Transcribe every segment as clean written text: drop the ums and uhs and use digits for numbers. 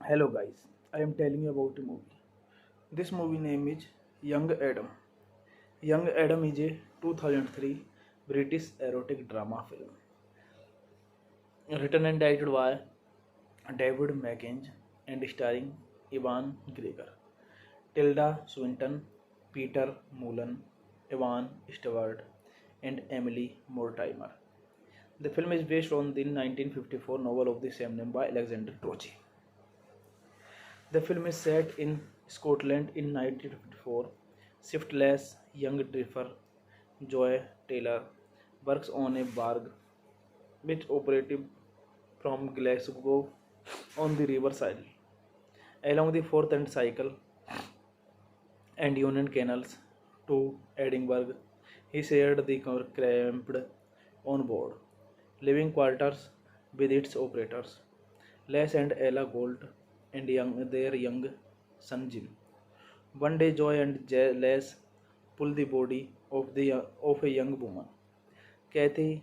Hello guys, I am telling you about a movie. This movie name is Young Adam. Young Adam is a 2003 British erotic drama film written and directed by David Mackenzie and starring Ivan Gregor, Tilda Swinton, Peter Mullen, Evan Stewart, and Emily Mortimer. The film is based on the 1954 novel of the same name by Alexander Tochi. The film is set in Scotland in 1954. Shiftless young drifter Joy Taylor works on a barge which operative from Glasgow on the riverside along the Forth and Cycle and Union Canals to Edinburgh. He shared the cramped on board living quarters with its operators, Les and Ella Gold, and their young son Jim. One day, Joy and Les pull the body of a young woman, Kathy,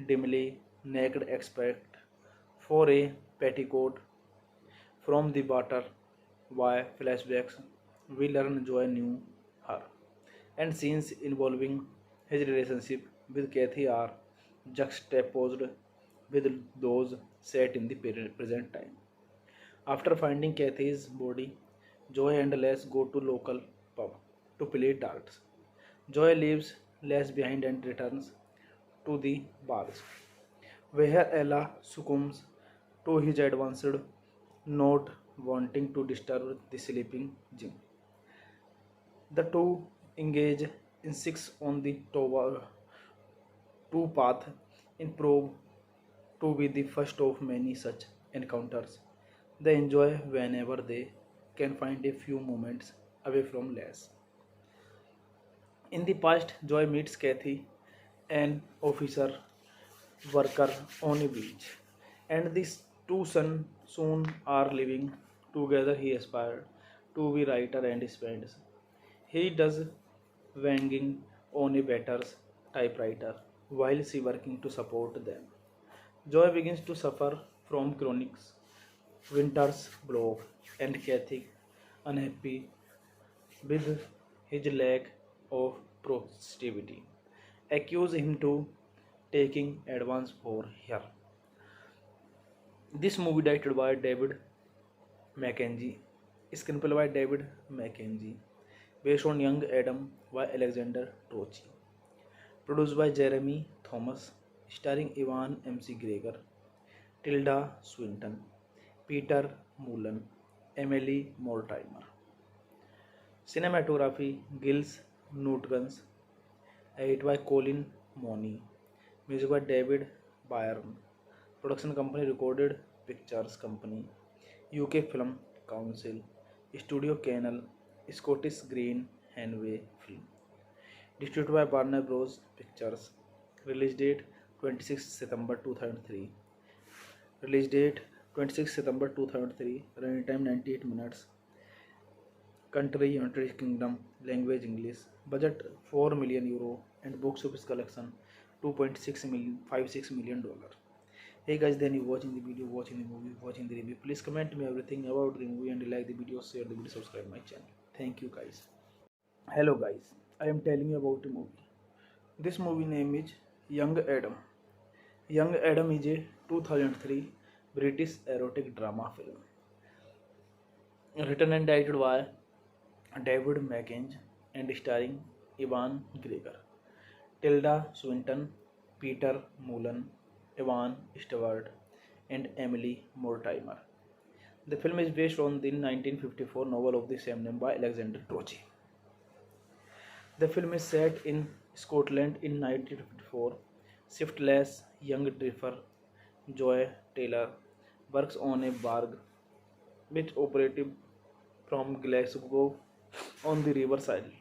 dimly naked, except for a petticoat from the water. Via flashbacks, we learn Joy knew her, and scenes involving his relationship with Kathy are juxtaposed with those set in the present time. After finding Kathy's body, Joy and Les go to local pub to play darts. Joy leaves Les behind and returns to the bars, where Ella succumbs to his advanced, not wanting to disturb the sleeping Jim. The two engage in sex on the two path in prove to be the first of many such encounters. They enjoy whenever they can find a few moments away from Les. In the past, Joy meets Kathy, an officer worker on a beach, and these two soon are living together. He aspired to be writer and spends. He does wanging on a better's typewriter while she working to support them. Joy begins to suffer from chronic winter's block and Kathy, unhappy with his lack of productivity, accuse him to taking advance for her. This movie directed by David Mackenzie, screenplay by David Mackenzie, based on Young Adam by Alexander Trochi. Produced by Jeremy Thomas, starring Ivan McGregor, Tilda Swinton, Peter Mullen, Emily Mortimer. Cinematography Gilles Newtons, edited by Colin Mooney, music by David Byrne. Production company Recorded Pictures Company, UK Film Council, Studio Canal, Scottish Green Hanway Film. Distributed by Warner Bros. Pictures. Release date 26 September 2003. Release date 26 September 2003. Running time 98 minutes. Country United Kingdom. Language English. Budget 4 million euro and box office collection 2.6 million, 56 million dollar. Hey guys, then you watching the video, watching the movie, watching the review. Please comment me everything about the movie and like the video, share the video, subscribe my channel. Thank you guys. Hello guys, I am telling you about a movie. This movie name is Young Adam. Young Adam is a 2003 British erotic drama film written and directed by David Mackenzie and starring Ivan Gregor, Tilda Swinton, Peter Mullen, Evan Stewart, and Emily Mortimer. The film is based on the 1954 novel of the same name by Alexander Trochi. The film is set in Scotland in 1954. Shiftless young drifter Joy Taylor works on a barge which operative from Glasgow on the riverside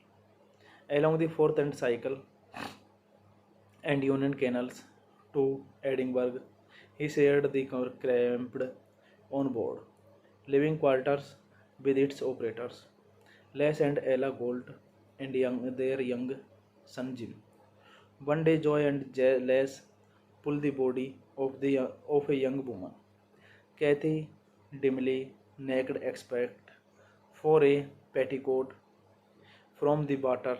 along the Forth and Cycle and Union Canals to Edinburgh. He shared the cramped on board living quarters with its operators, Les and Ella Gold, and their young son Jim. One day, Joy and Les pull the body of a young woman, Kathy, dimly naked, except for a petticoat from the water.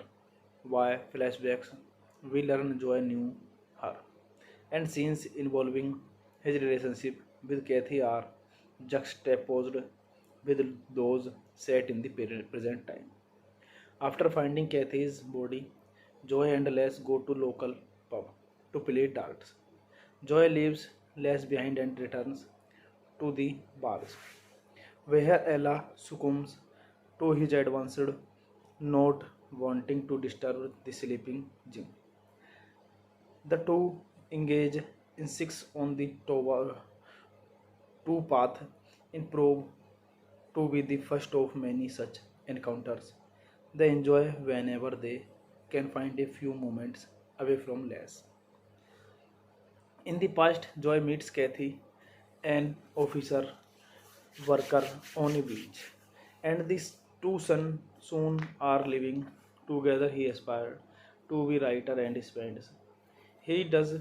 Via flashbacks, we learn Joy knew her, and scenes involving his relationship with Kathy are juxtaposed with those set in the present time. After finding Kathy's body, Joy and Les go to local pub to play darts. Joy leaves Les behind and returns to the bars, where Ella succumbs to his advances, not wanting to disturb the sleeping Jim. The two engage in sex on the two path in prove to be the first of many such encounters. They enjoy whenever they can find a few moments away from Les. In the past, Joy meets Kathy, an officer worker on a beach, and these two soon are living together. He aspired to be writer and spends. He does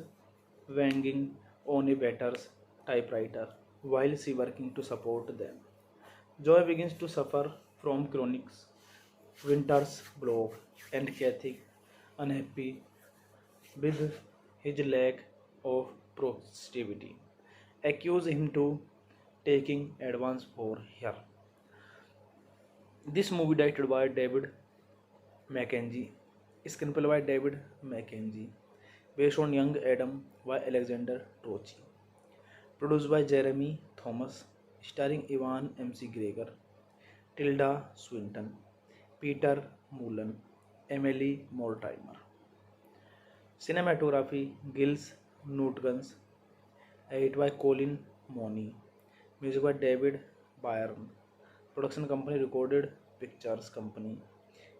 wanging on a batter's typewriter while she working to support them. Joy begins to suffer from chronic winter's block, and Kathy, unhappy with his lack of productivity, accuse him to taking advance for her. This movie directed by David Mackenzie, screenplay by David Mackenzie, based on Young Adam by Alexander Trochi. Produced by Jeremy Thomas, starring Ivan McGregor, Tilda Swinton, Peter Mullen, Emily Mortimer. Cinematography Gilles Newtons, edited by Colin Mooney, music by David Byrne. Production company Recorded Pictures Company,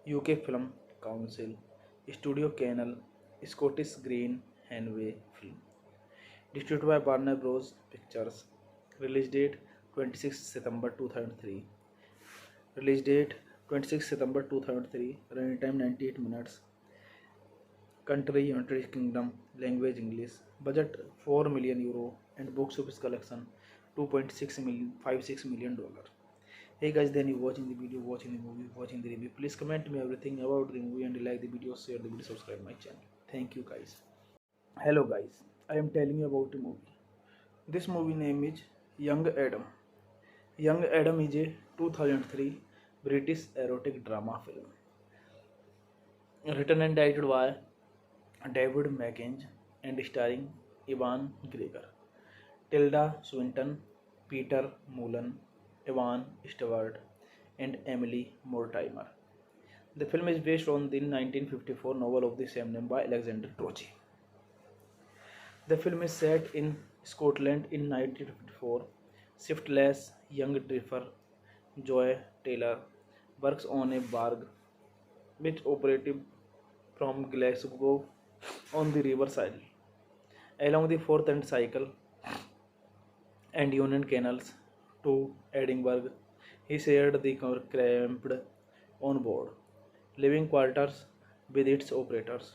UK Film Council, Studio Canal, Scottish Green Hanway Film. Distributed by Warner Bros. Pictures. Release date 26 September 2003. Release date 26 September 2003. Running time 98 minutes. Country United Kingdom. Language English. Budget 4 million euro and box office collection 2.6 million, 56 million dollar. Hey guys, then you watching the video, watching the movie, watching the review. Please comment me everything about the movie and like the video, share the video, subscribe my channel. Thank you guys. Hello guys, I am telling you about a movie. This movie name is Young Adam. Young Adam is a 2003 British erotic drama film Written and directed by David Mackenzie and starring Ewan Gregor, Tilda Swinton, Peter Mullen, Evan Stewart, and Emily Mortimer. The film is based on the 1954 novel of the same name by Alexander Trochi. The film is set in Scotland in 1954. Shiftless young drifter Joy Taylor works on a barge which operative from Glasgow on the riverside along the Forth and Cycle and Union Canals to Edinburgh. He shared the cramped on board living quarters with its operators,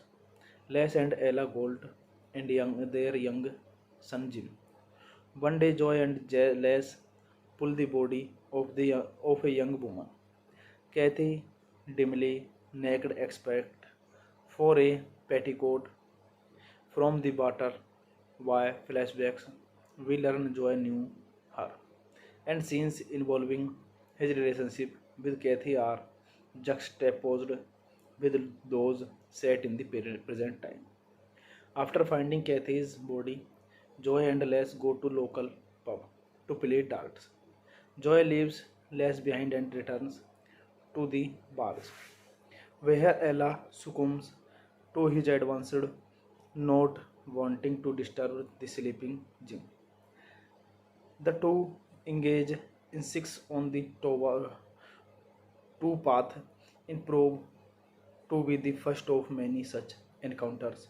Les and Ella Gold, and their young son Jim. One day, Joy and Les pull the body of a young woman, Kathy dimly naked except for a petticoat from the water. Via flashbacks, we learn Joy knew her, and scenes involving his relationship with Kathy are juxtaposed with those set in the present time. After finding Kathy's body, Joy and Les go to local pub to play darts. Joy leaves Les behind and returns to the bars, where Ella succumbs to his advanced, not wanting to disturb the sleeping Jim. The two engage in sex on the two path in prove to be the first of many such encounters.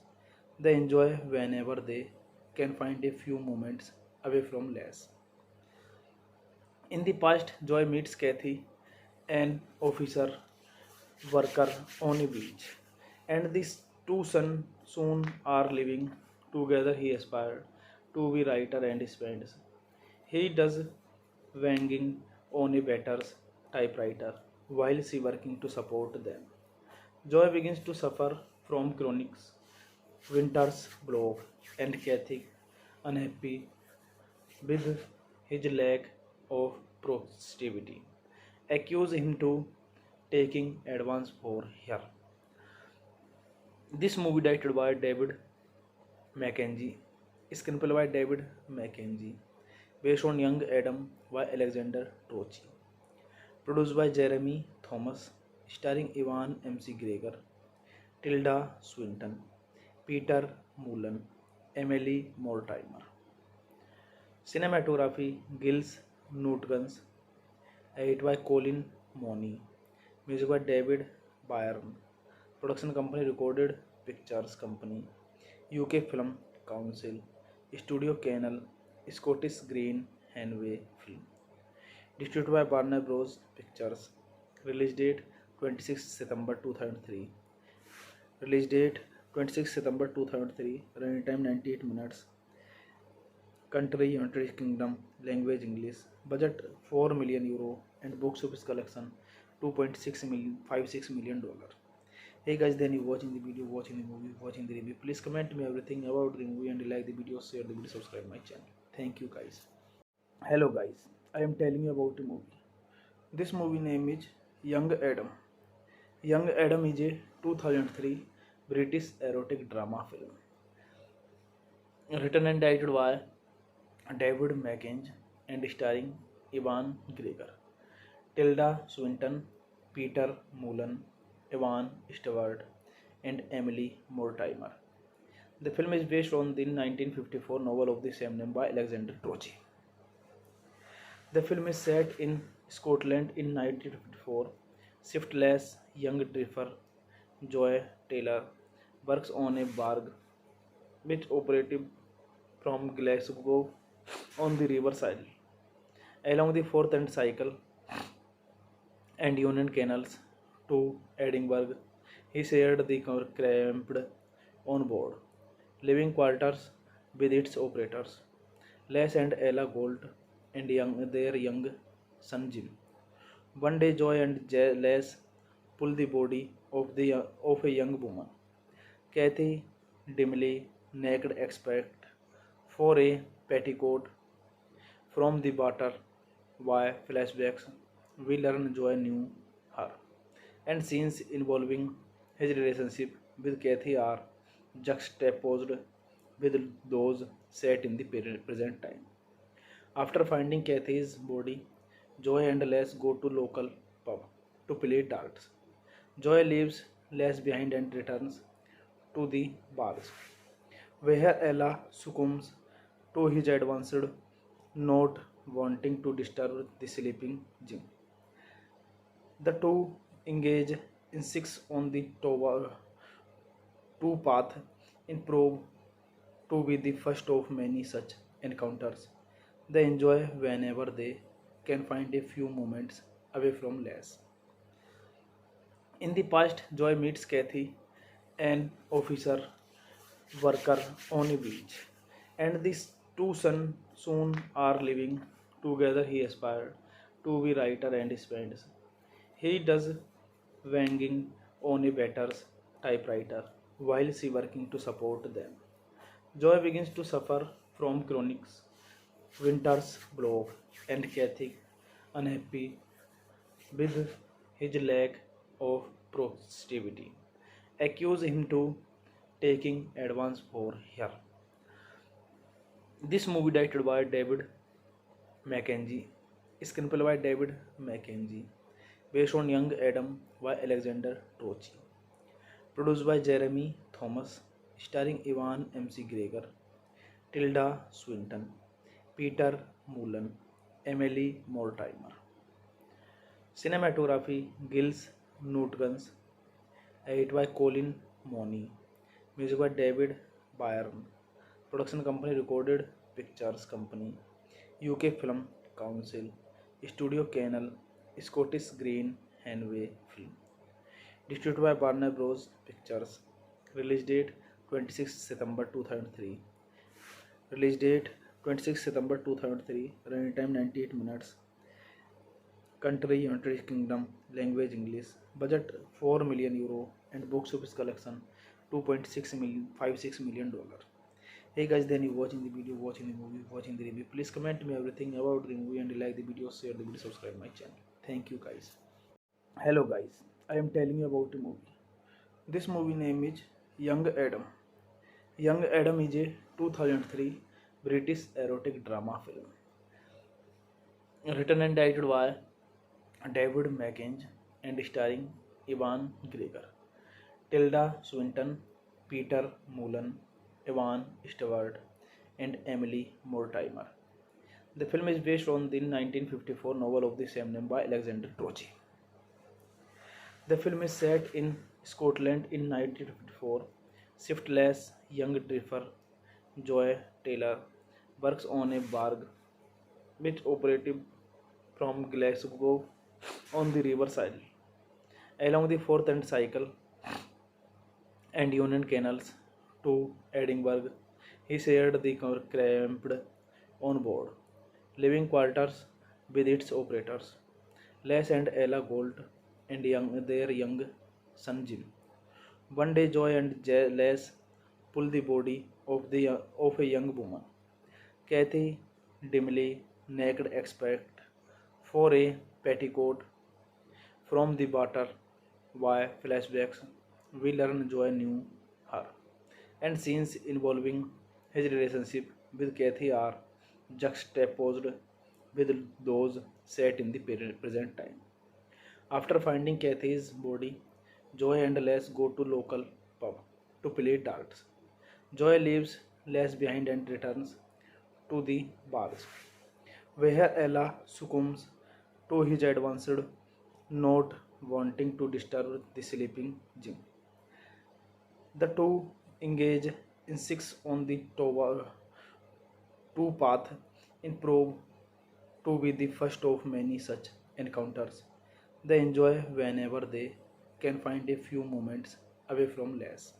They enjoy whenever they can find a few moments away from Les. In the past, Joy meets Kathy, an officer worker on a beach, and these two sons soon are living together. He aspired to be writer and spends. He does wanging on a batter's typewriter while she working to support them. Joy begins to suffer from chronic winter's block and Kathy, unhappy with his lack of productivity, accuse him to taking advance for her. This movie directed by David Mackenzie, screenplay by David Mackenzie, based on Young Adam by Alexander Trochi, produced by Jeremy Thomas, starring Ewan MC Gregor, Tilda Swinton, Peter Mullen, Emily Mortimer. Cinematography Gilles Nutguns, edited by Colin Mooney, music by David Byrne, production company Recorded Pictures Company, UK Film Council, Studio Canal, Scottish Green Hanway Film, distributed by Warner Bros. Pictures, release date 26 September 2003, release date 26 September 2003, running time 98 minutes, country United Kingdom, language English, budget 4 million euro, and box office collection 2.6 million, 56 million dollar. Hey guys, then you watching the video, watching the movie, watching the review. Please comment me everything about the movie and like the video, share the video, subscribe my channel. Thank you guys. Hello guys, I am telling you about a movie. This movie name is Young Adam. Young Adam is a 2003 British erotic drama film written and directed by David Mackenzie and starring Ewan Gregor, Tilda Swinton, Peter Mullen, Evan Stewart, and Emily Mortimer. The film is based on the 1954 novel of the same name by Alexander Trochi. The film is set in Scotland in 1954. Shiftless young drifter Joy Taylor works on a barge which operative from Glasgow on the riverside along the Forth and Cycle and Union Canals to Edinburgh. He shared the cramped on board living quarters with its operators, Les and Ella Gold, and their young son Jim. One day, Joy and Les pull the body of a young woman, Kathy, dimly naked except for a petticoat from the water. Via flashbacks, we learn Joy knew her, and scenes involving his relationship with Kathy are juxtaposed with those set in the present time. After finding Kathy's body, Joy and Les go to local pub to play darts. Joy leaves Les behind and returns to the bars, where Ella succumbs to his advanced, not wanting to disturb the sleeping Jim. The two engage in sex on the two path in prove to be the first of many such encounters. They enjoy whenever they can find a few moments away from Les. In the past, Joy meets Kathy, an officer worker on a beach, and these two soon are living together. He aspired to be writer and spends. He does wanging on a batter's typewriter while she working to support them. Joy begins to suffer from chronic winter's block and Kathy, unhappy with his lack of productivity, accuse him to taking advance for her. This movie directed by David Mackenzie, screenplay by David Mackenzie, based on Young Adam by Alexander Trochi, produced by Jeremy Thomas, starring Ivan McGregor, Tilda Swinton, Peter Mullen, Emily Mortimer. Cinematography Gilles Newtons, edited by Colin Mooney, music by David Byrne, production company Recorded Pictures Company, UK Film Council, Studio Canal, Scottish Green Hanway Film, distributed by Warner Bros. Pictures, release date 26 September 2003, release date 26 September 2003, running time 98 minutes, country United Kingdom, language English, budget 4 million euro and box office collection 2.6 million, 56 million dollar. Hey guys, then you watching the video, watching the movie, watching the review. Please comment me everything about the movie and like the video, share the video, subscribe my channel. Thank you guys. Hello guys, I am telling you about a movie. This movie name is Young Adam. Young Adam is a 2003 British erotic drama film written and directed by David Mackenzie and starring Ivan Gregor, Tilda Swinton, Peter Mullen, Evan Stewart, and Emily Mortimer. The film is based on the 1954 novel of the same name by Alexander Trochi. The film is set in Scotland in 1954. Shiftless young drifter Joy Taylor works on a barge which operative from Glasgow on the riverside along the Forth and Cycle and Union Canals to Edinburgh. He shared the cramped on board living quarters with its operators, Les and Ella Gold, and their young son Jim. One day, Joy and Les pull the body of a young woman, Kathy, dimly naked, except for a petticoat from the water. Via flashbacks, we learn Joy knew her, and scenes involving his relationship with Kathy are juxtaposed with those set in the present time. After finding Kathy's body, Joy and Les go to local pub to play darts. Joy leaves Les behind and returns to the bars, where Ella succumbs to his advanced, not wanting to disturb the sleeping Jim. The two engage in sex on the two path in prove to be the first of many such encounters. They enjoy whenever they can find a few moments away from Les.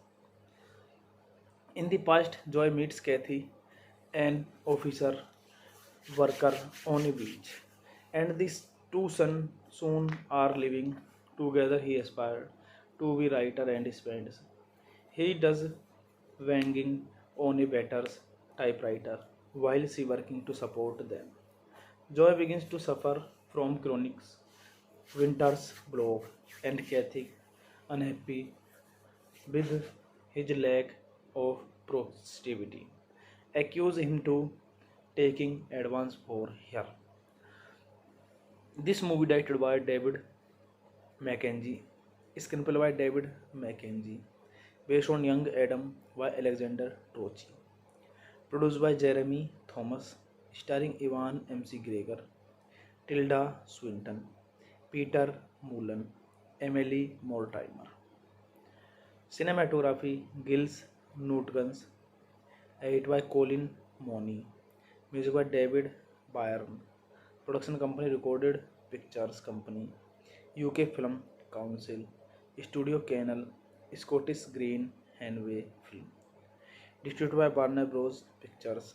In the past, Joy meets Kathy, an officer worker on a beach, and these two soon are living together. He aspired to be writer and spends. He does wanging on a batter's typewriter while she working to support them. Joy begins to suffer from chronic winter's block and Kathy, unhappy with his lack of productivity, accuse him to taking advance for her. This movie directed by David Mackenzie, screenplay by David Mackenzie, based on Young Adam by Alexander Trochi, produced by Jeremy Thomas, starring Ivan McGregor, Tilda Swinton, Peter Mullen, Emily Mortimer. Cinematography Gilles Newtons, edited by Colin Mooney, music by David Byrne, production company Recorded Pictures Company, UK Film Council, Studio Canal, Scottish Green Hanway Film, distributed by Warner Bros. Pictures,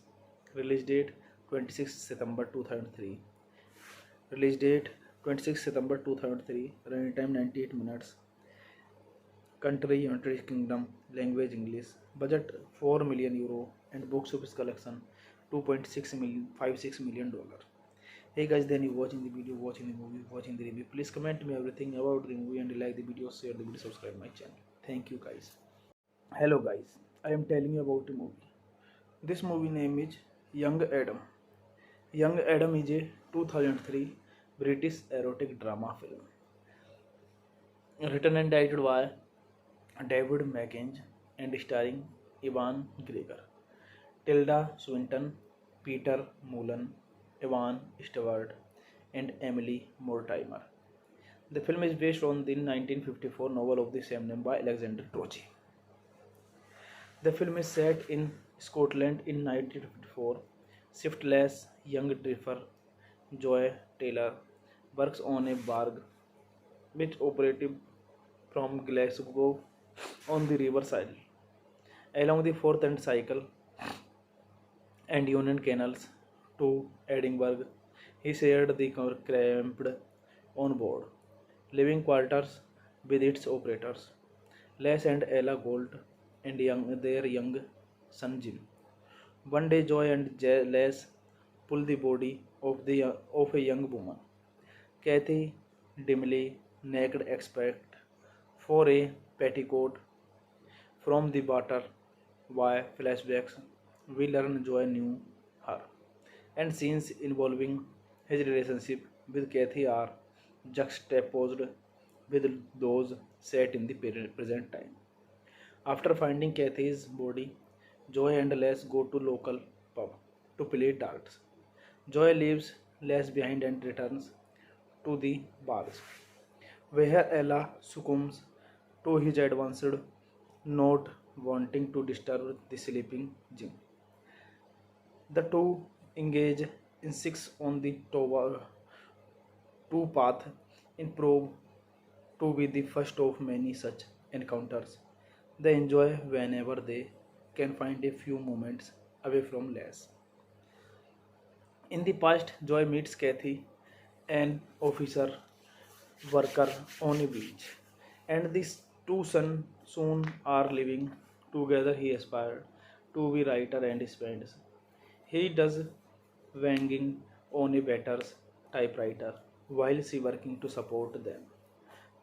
release date 26 September 2003, release date 26 September 2003, running time 98 minutes, country United Kingdom, language English, budget 4 million euro and box office collection 2.6 million, 56 million dollar. Hey guys, then you watching the video, watching the movie, watching the review. Please comment me everything about the movie and like the video, share the video, subscribe my channel. Thank you guys. Hello guys, I am telling you about the movie. This movie name is Young Adam. Young Adam is a 2003 British erotic drama film written and directed by David Mackenzie and starring Ivan Gregor, Tilda Swinton, Peter Mullen, Evan Stewart, and Emily Mortimer. The film is based on the 1954 novel of the same name by Alexander Trochi. The film is set in Scotland in 1954. Shiftless young drifter Joy Taylor works on a barge which operative from Glasgow on the riverside along the Forth and Cycle and Union Canals to Edinburgh. He shared the cramped on board living quarters with its operators, Les and Ella Gold, and their young son Jim. One day, Joy and Les pull the body of a young woman, Kathy, dimly naked, except for a petticoat, from the water. Via flashbacks, we learn Joy knew her, and scenes involving his relationship with Kathy are juxtaposed with those set in the present time. After finding Kathy's body, Joy and Les go to local pub to play darts. Joy leaves Les behind and returns to the bars, where Ella succumbs to his advanced, not wanting to disturb the sleeping Jim. The two engage in sex on the two path in prove to be the first of many such encounters. They enjoy whenever they can find a few moments away from Les. In the past, Joy meets Kathy, an officer worker on a beach, and these two soon are living together. He aspired to be writer and spends. He does wanging on a batter's typewriter while she working to support them.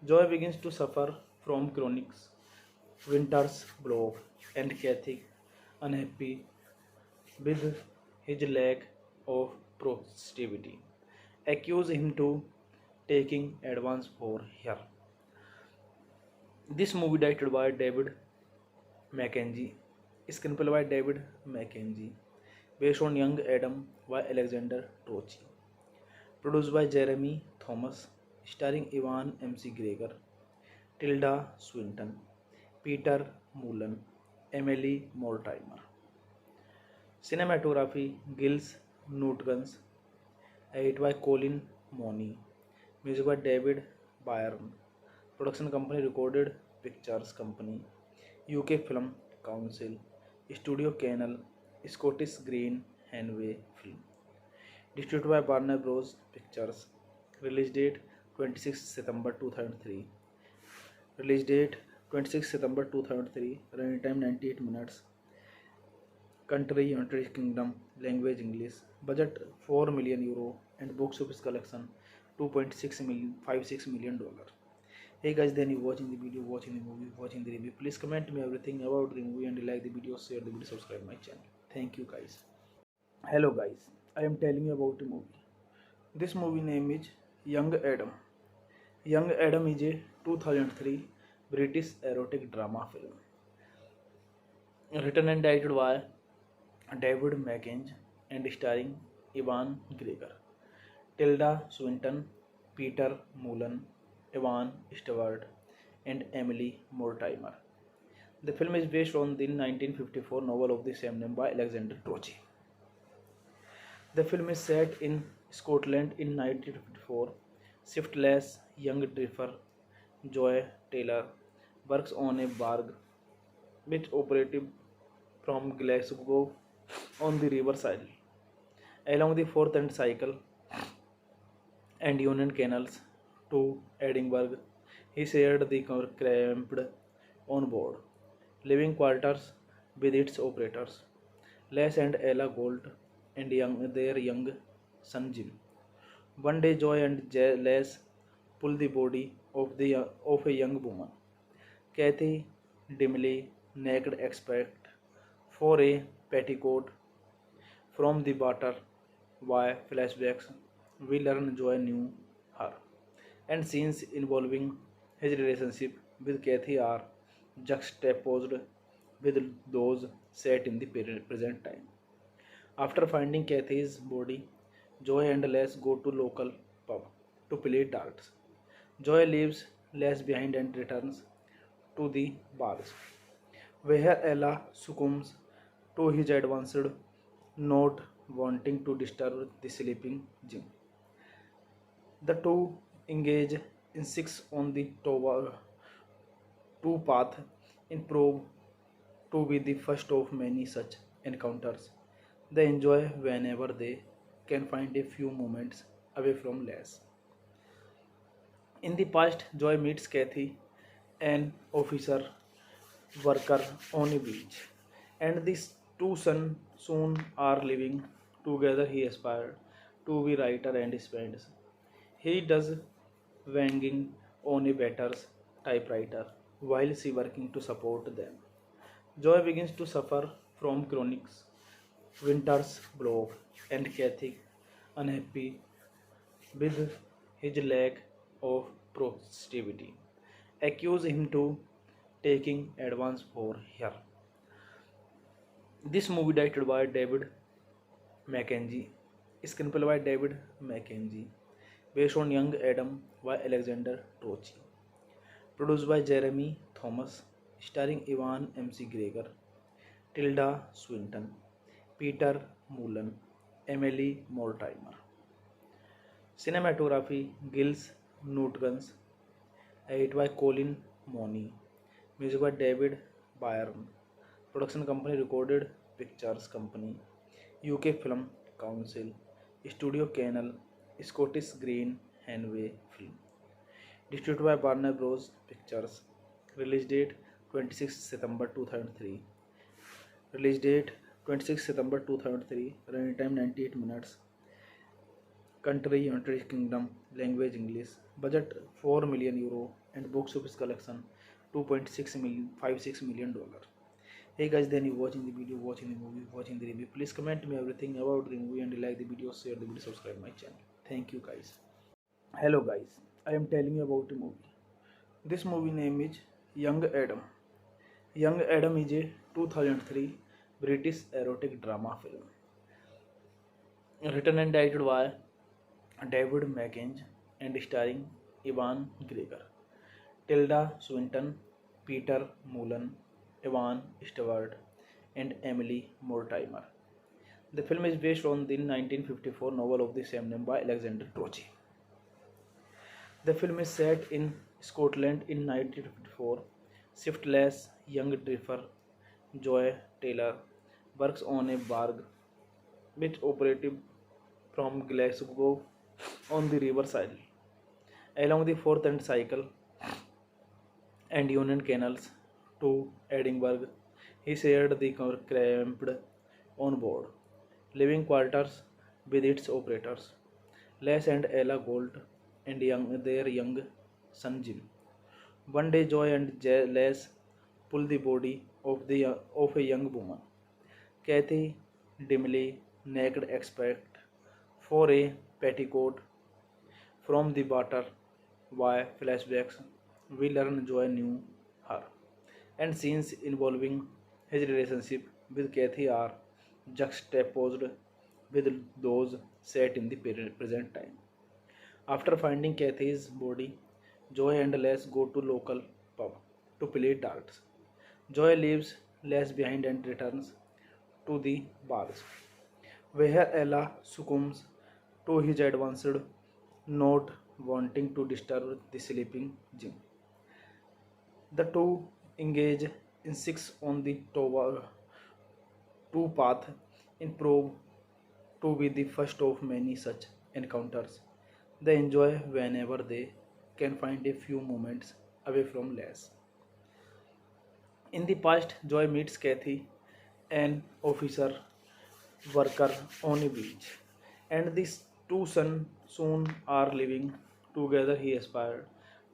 Joy begins to suffer from chronic winter's block, and Kathy, unhappy with his lack of productivity, accuse him to taking advance for her. This movie directed by David Mackenzie, screenplay by David Mackenzie, based on Young Adam by Alexander Trochi, produced by Jeremy Thomas, starring Ivan McGregor, Tilda Swinton, Peter Mullen, Emily Mortimer. Cinematography Gilles Newtons, edited by Colin Mooney, music by David Byrne, production company Recorded Pictures Company, UK Film Council, Studio Canal, Scottish Green Hanway Film, distributed by Warner Bros. Pictures, release date 26 September 2003, release date 26 September 2003, running time 98 minutes, country United Kingdom, language English, budget 4 million euro and box office collection 2.6 million, 56 million dollar. Hey guys, then you watching the video, watching the movie, watching the review. Please comment me everything about the movie and like the video, share the video, subscribe my channel. Thank you guys. Hello guys, I am telling you about a movie. This movie name is Young Adam. Young Adam is a 2003 British erotic drama film written and directed by David Mackenzie and starring Ewan Gregor, Tilda Swinton, Peter Mullen, Evan Stewart, and Emily Mortimer. The film is based on the 1954 novel of the same name by Alexander Troche. The film is set in Scotland in 1954. Shiftless young drifter Joy Taylor works on a barge which operative from Glasgow on the River Sile along the Forth and Cycle and Union Canals to Edinburgh. He shared the cramped on board living quarters with its operators, Les and Ella Gold, and their young son Jim. One day, Joy and Les pull the body of a young woman, Kathy, dimly naked, except for a petticoat from the water. Via flashbacks, we learn Joy knew her, and scenes involving his relationship with Kathy are juxtaposed with those set in the present time. After finding Kathy's body, Joy and Les go to local pub to play darts. Joy leaves Les behind and returns to the bars, where Ella succumbs to his advanced, not wanting to disturb the sleeping Jim. The two engage in sex on the two path in prove to be the first of many such encounters. They enjoy whenever they can find a few moments away from Les. In the past, Joy meets Kathy, an officer worker on a beach, and these two sons soon are living together. He aspired to be writer and spends. He does wanging on a batter's typewriter while she working to support them. Joy begins to suffer from chronic winter's block and Kathy, unhappy with his lack of productivity, accuse him to taking advance for her. This movie directed by David Mackenzie, screenplay by David Mackenzie, based on Young Adam by Alexander Troche, produced by Jeremy Thomas, starring Ewan MC Gregor, Tilda Swinton, Peter Mullen, Emily Mortimer. Cinematography Gilles Nutguns, edited by Colin Mooney, music by David Byrne, production company Recorded Pictures Company, UK Film Council, Studio Canal, Scottish Green Hanway Film, distributed by Warner Bros. Pictures, release date 26 September 2003, release date 26 September 2003, running time 98 minutes, country United Kingdom, language English, budget 4 million euro, and box office collection 2.6 million, 56 million dollar. Hey guys, then you watching the video, watching the movie, watching the review. Please comment me everything about the movie and like the video, share the video, subscribe my channel. Thank you guys. Hello guys, I am telling you about a movie. This movie name is Young Adam. Young Adam is a 2003 British erotic drama film written and directed by David Mackenzie and starring Ewan Gregor, Tilda Swinton, Peter Mullen, Evan Stewart, and Emily Mortimer. The film is based on the 1954 novel of the same name by Alexander Troche. The film is set in Scotland in 1954. Shiftless young drifter Joy Taylor works on a barge which operative from Glasgow on the River Sile along the Forth and Cycle and Union Canals to Edinburgh. He shared the cramped on board living quarters with its operators, Les and Ella Gold, and their young son Jim. One day, Joy and Les pull the body of a young woman, Kathy, dimly naked, except for a petticoat from the water. Via flashbacks, we learn Joy knew her, and scenes involving his relationship with Kathy are juxtaposed with those set in the present time. After finding Kathy's body, Joy and Les go to local pub to play darts. Joy leaves Les behind and returns to the bars, where Ella succumbs to his advanced, not wanting to disturb the sleeping Jim. The two engage in sex on the two path in prove to be the first of many such encounters. They enjoy whenever they can find a few moments away from Les. In the past, Joy meets Kathy, an officer worker on a beach, and these two soon are living together. He aspired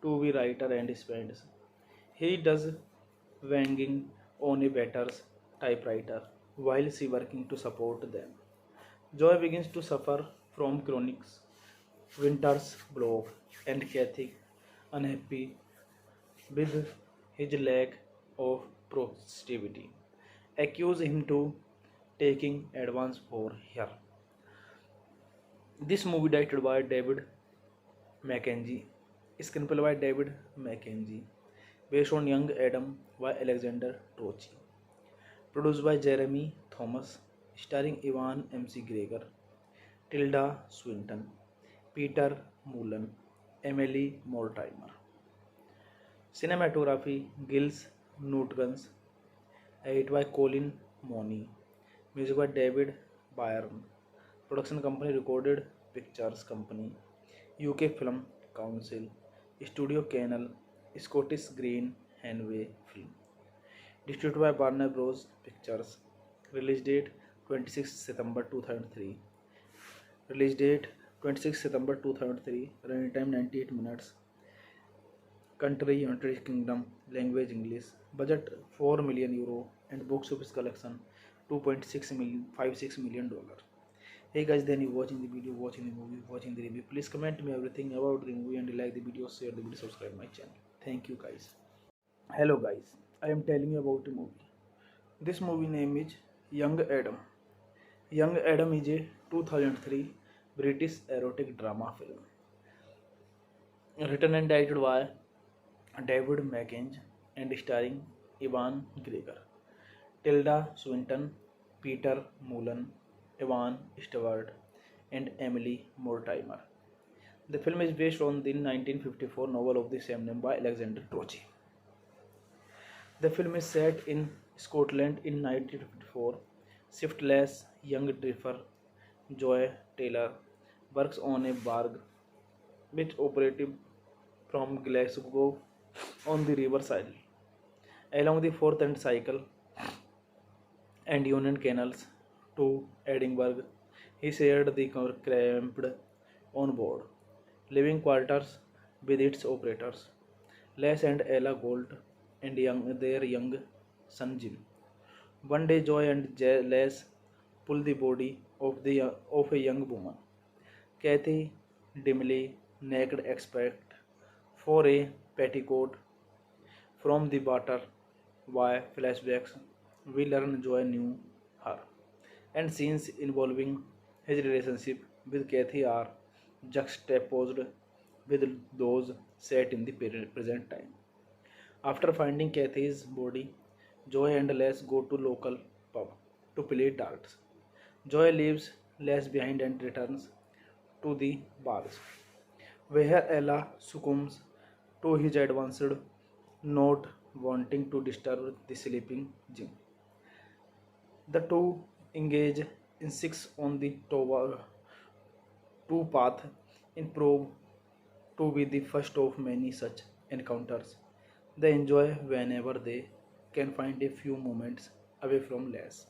to be writer and spends. He does wanging on a batter's typewriter while she working to support them. Joy begins to suffer from chronic winter's block and Kathy, unhappy with his lack of productivity, accuse him to taking advance for her. This movie directed by David Mackenzie, screenplay by David Mackenzie, based on Young Adam by Alexander Trochi, produced by Jeremy Thomas, starring Ivan McGregor, Tilda Swinton, Peter Mullen, Emily Mortimer. Cinematography Gilles Nutguns, edited by Colin Mooney, music by David Byrne, production company Recorded Pictures Company, UK Film Council, Studio Canal, Scottish Green Hanway Film, distributed by Warner Bros. Pictures, release date 26 September 2003, release date 26 September 2003, running time 98 minutes, country United Kingdom, language English, budget 4 million euro and box office collection 2.6 million, 56 million dollar. Hey guys, then you watching the video, watching the movie, watching the review. Please comment me everything about the movie and like the video, share the video, subscribe my channel. Thank you guys. Hello guys, I am telling you about a movie. This movie name is Young Adam. Young Adam is a 2003 British erotic drama film written and directed by David Mackenzie and starring Ivan Gregor, Tilda Swinton, Peter Mullen, Evan Stewart, and Emily Mortimer. The film is based on the 1954 novel of the same name by Alexander Trochi. The film is set in Scotland in 1954. Shiftless young drifter Joy Taylor works on a barge which operative from Glasgow on the riverside along the Forth and Cycle and Union Canals to Edinburgh. He shared the cramped on board living quarters with its operators, Les and Ella Gold, and their young son Jim. One day, Joy and Les pull the body of a young woman, Kathy, dimly naked, except for a petticoat from the water. Via flashbacks, we learn Joy knew her, and scenes involving his relationship with Kathy are juxtaposed with those set in the present time. After finding Kathy's body, Joy and Les go to local pub to play darts. Joy leaves Les behind and returns to the bars, where Ella succumbs to his advanced, not wanting to disturb the sleeping Jim. The two engage in sex on the two path in prove to be the first of many such encounters. They enjoy whenever they can find a few moments away from Les.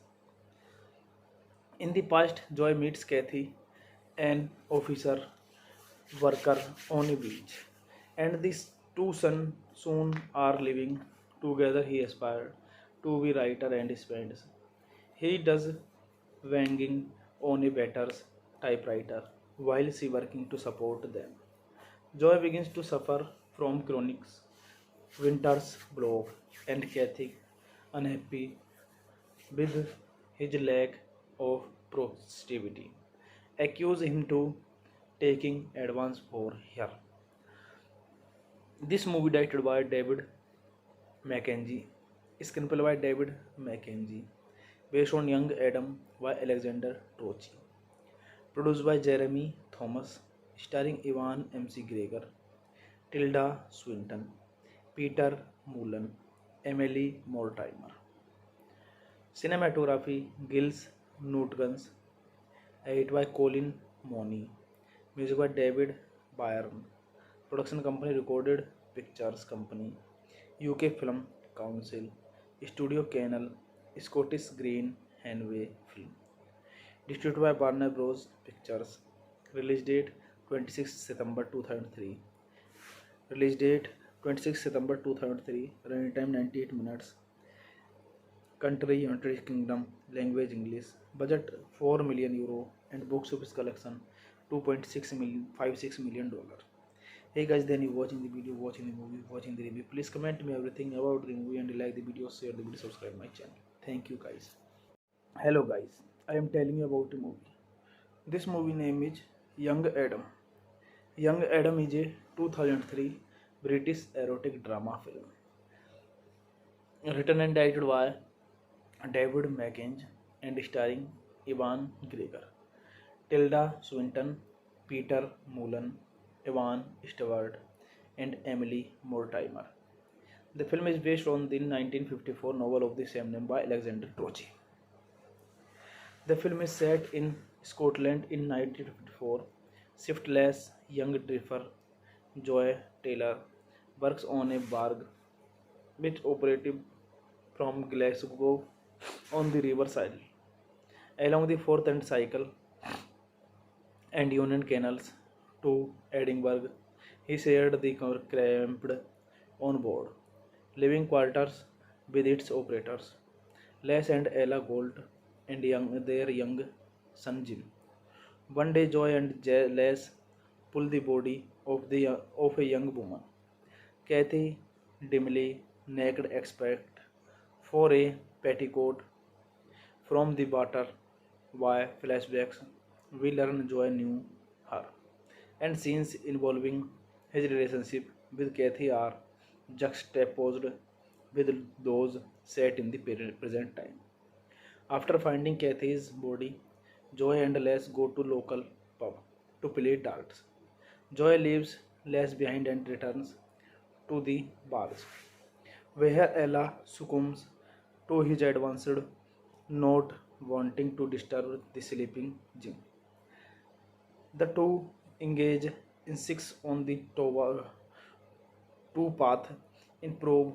In the past, Joy meets Kathy, an officer worker on a beach, and these two soon are living together. He aspired to be writer and spends. He does wanging on a batter's typewriter while she working to support them. Joy begins to suffer from chronic winter's block and Kathy, unhappy with his lack of productivity, accuse him to taking advance for her. This movie directed by David Mackenzie, screenplay by David Mackenzie, based on Young Adam by Alexander Trochi, produced by Jeremy Thomas, starring Ivan MC Gregor, Tilda Swinton, Peter Mullen, Emily Mortimer. Cinematography Gilles Newtons, edited by Colin Mooney, music by David Byrne, production company Recorded Pictures Company, UK Film Council, Studio Canal, Scottish Green Hanway Film, distributed by Warner Bros. Pictures, release date 26 September 2003, release date 26 September 2003, running time 98 minutes, country United Kingdom, language English, budget 4 million euro and box office collection 2.6 million, 56 million dollar. Hey guys, then you watching the video, watching the movie, watching the review. Please comment me everything about the movie and like the video, share the video, subscribe my channel. Thank you guys. Hello guys, I am telling you about a movie. This movie name is Young Adam. Young Adam is a 2003 British erotic drama film written and directed by David Mackenzie and starring Ivan Gregor, Tilda Swinton, Peter Mullen, Evan Stewart, and Emily Mortimer. The film is based on the 1954 novel of the same name by Alexander Trochi. The film is set in Scotland in 1954. Shiftless young drifter Joy Taylor works on a barge which operative from Glasgow on the riverside along the Forth and Cycle and Union Canals to Edinburgh. He shared the cramped on board living quarters with its operators, Les and Ella Gold, and their young son Jim. One day, Joy and Les pull the body of a young woman, Kathy, dimly naked, except for a petticoat from the water. Via flashbacks, we learn Joy knew her, and scenes involving his relationship with Kathy are juxtaposed with those set in the present time. After finding Kathy's body, Joy and Les go to local pub to play darts. Joy leaves Les behind and returns to the bars, where Ella succumbs to his advanced, not wanting to disturb the sleeping Jim. The two engage in sex on the two path in prove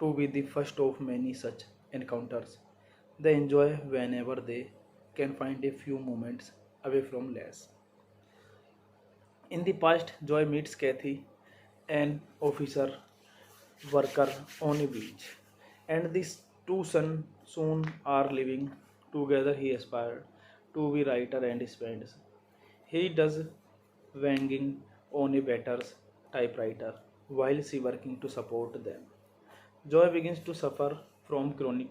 to be the first of many such encounters. They enjoy whenever they can find a few moments away from Les. In the past, Joy meets Kathy, an officer worker on a beach, and these two sons soon are living together. He aspired to be writer and spends. He does wanging on a batter's typewriter while she working to support them. Joy begins to suffer from chronic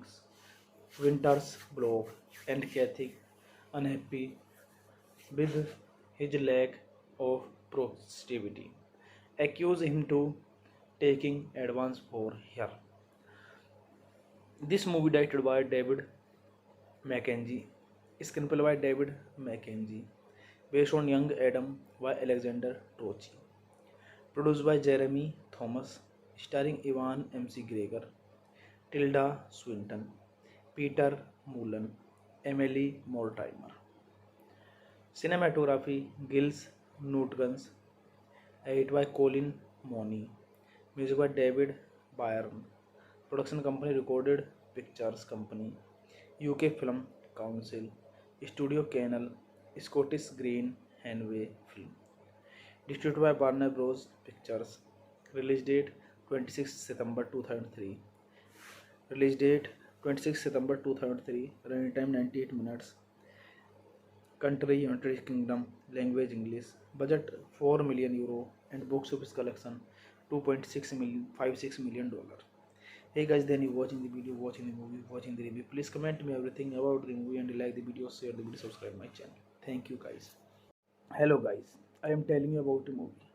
winter's block and Kathy, unhappy with his lack of productivity, accuse him to taking advance for her. This movie directed by David Mackenzie, screenplay by David Mackenzie, based on Young Adam by Alexander Trochi, produced by Jeremy Thomas, starring Ivan MC Gregor, Tilda Swinton, Peter Mullen, Emily Mortimer. Cinematography Gilles Newtons, edited by Colin Mooney, music by David Byrne, production company Recorded Pictures Company, UK Film Council, Studio Canal, Scottish Green Hanway Film, distributed by Warner Bros. Pictures, release date 26 September 2003. Release date 26 September 2003. Running time 98 minutes. Country United Kingdom. Language English. Budget 4 million euro and box office collection 2.6 million, $56 million. Hey guys, then you watching the video, watching the movie, watching the review. Please comment me everything about the movie and like the video, share the video, subscribe my channel. Thank you guys. Hello guys, I am telling you about a movie.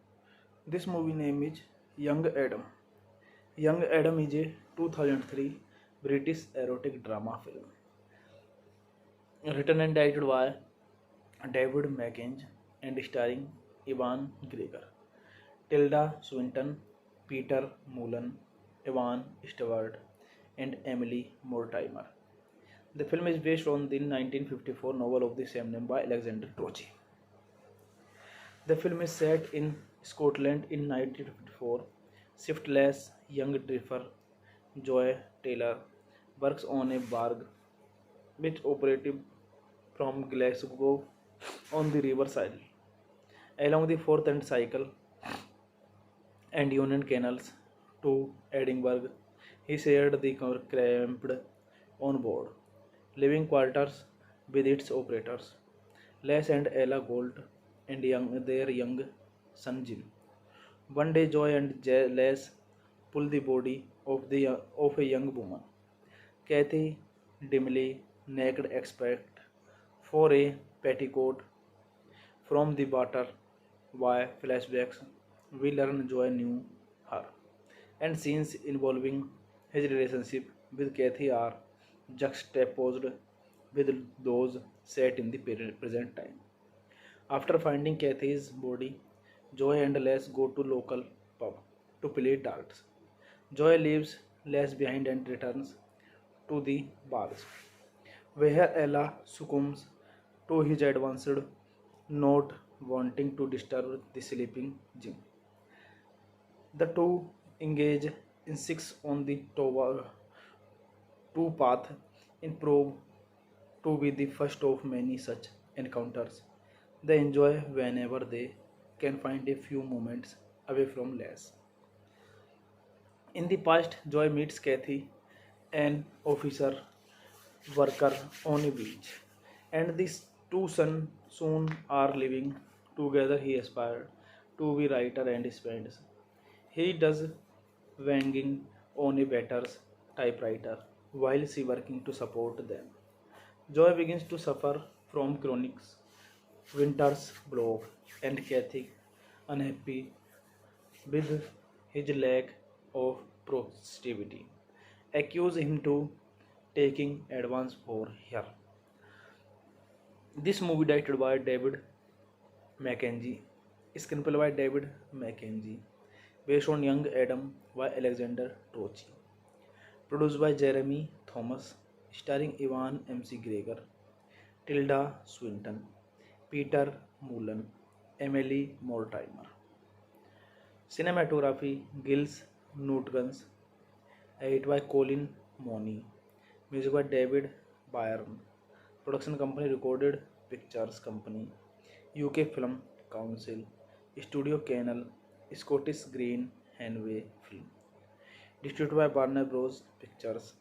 This movie name is Young Adam. Young Adam is a 2003 British erotic drama film written and directed by David Mackenzie and starring Ewan Gregor, Tilda Swinton, Peter Mullen, Evan Stewart, and Emily Mortimer. The film is based on the 1954 novel of the same name by Alexander Tochi. The film is set in Scotland in 1954. Shiftless young drifter Joy Taylor works on a barge which operative from Glasgow on the riverside along the Forth and Cycle and Union Canals to Edinburgh. He shared the cramped on board living quarters with its operators, Les and Ella Gold, and their young son Jim. One day, Joy and Les pull the body of a young woman, Kathy, dimly naked, except for a petticoat, from the water. Via flashbacks, we learn Joy knew her, and scenes involving his relationship with Kathy are juxtaposed with those set in the present time. After finding Kathy's body, Joy and Les go to local pub to play darts. Joy leaves Les behind and returns to the bars, where Ella succumbs to his advances, not wanting to disturb the sleeping Jim. The two engage in sex on the two path in prove to be the first of many such encounters. They enjoy whenever they can find a few moments away from Les. In the past, Joy meets Kathy, an officer worker on a beach, and these two soon are living together. He aspired to be writer and spends. He does wanging on a batter's typewriter while she working to support them. Joy begins to suffer from chronic winter's block, and Kathy, unhappy with his lack of productivity, accuse him to taking advance for her. This movie directed by David Mackenzie, screenplay by David Mackenzie, based on Young Adam by Alexander Tochi, produced by Jeremy Thomas, starring Ewan McGregor, Tilda Swinton, Peter Mullen, Emily Mortimer. Cinematography Gilles Newtons, edited by Colin Mooney, music by David Byrne, production company Recorded Pictures Company, UK Film Council, Studio Canal, Scottish Green Hanway Film, distributed by Warner Bros. Pictures,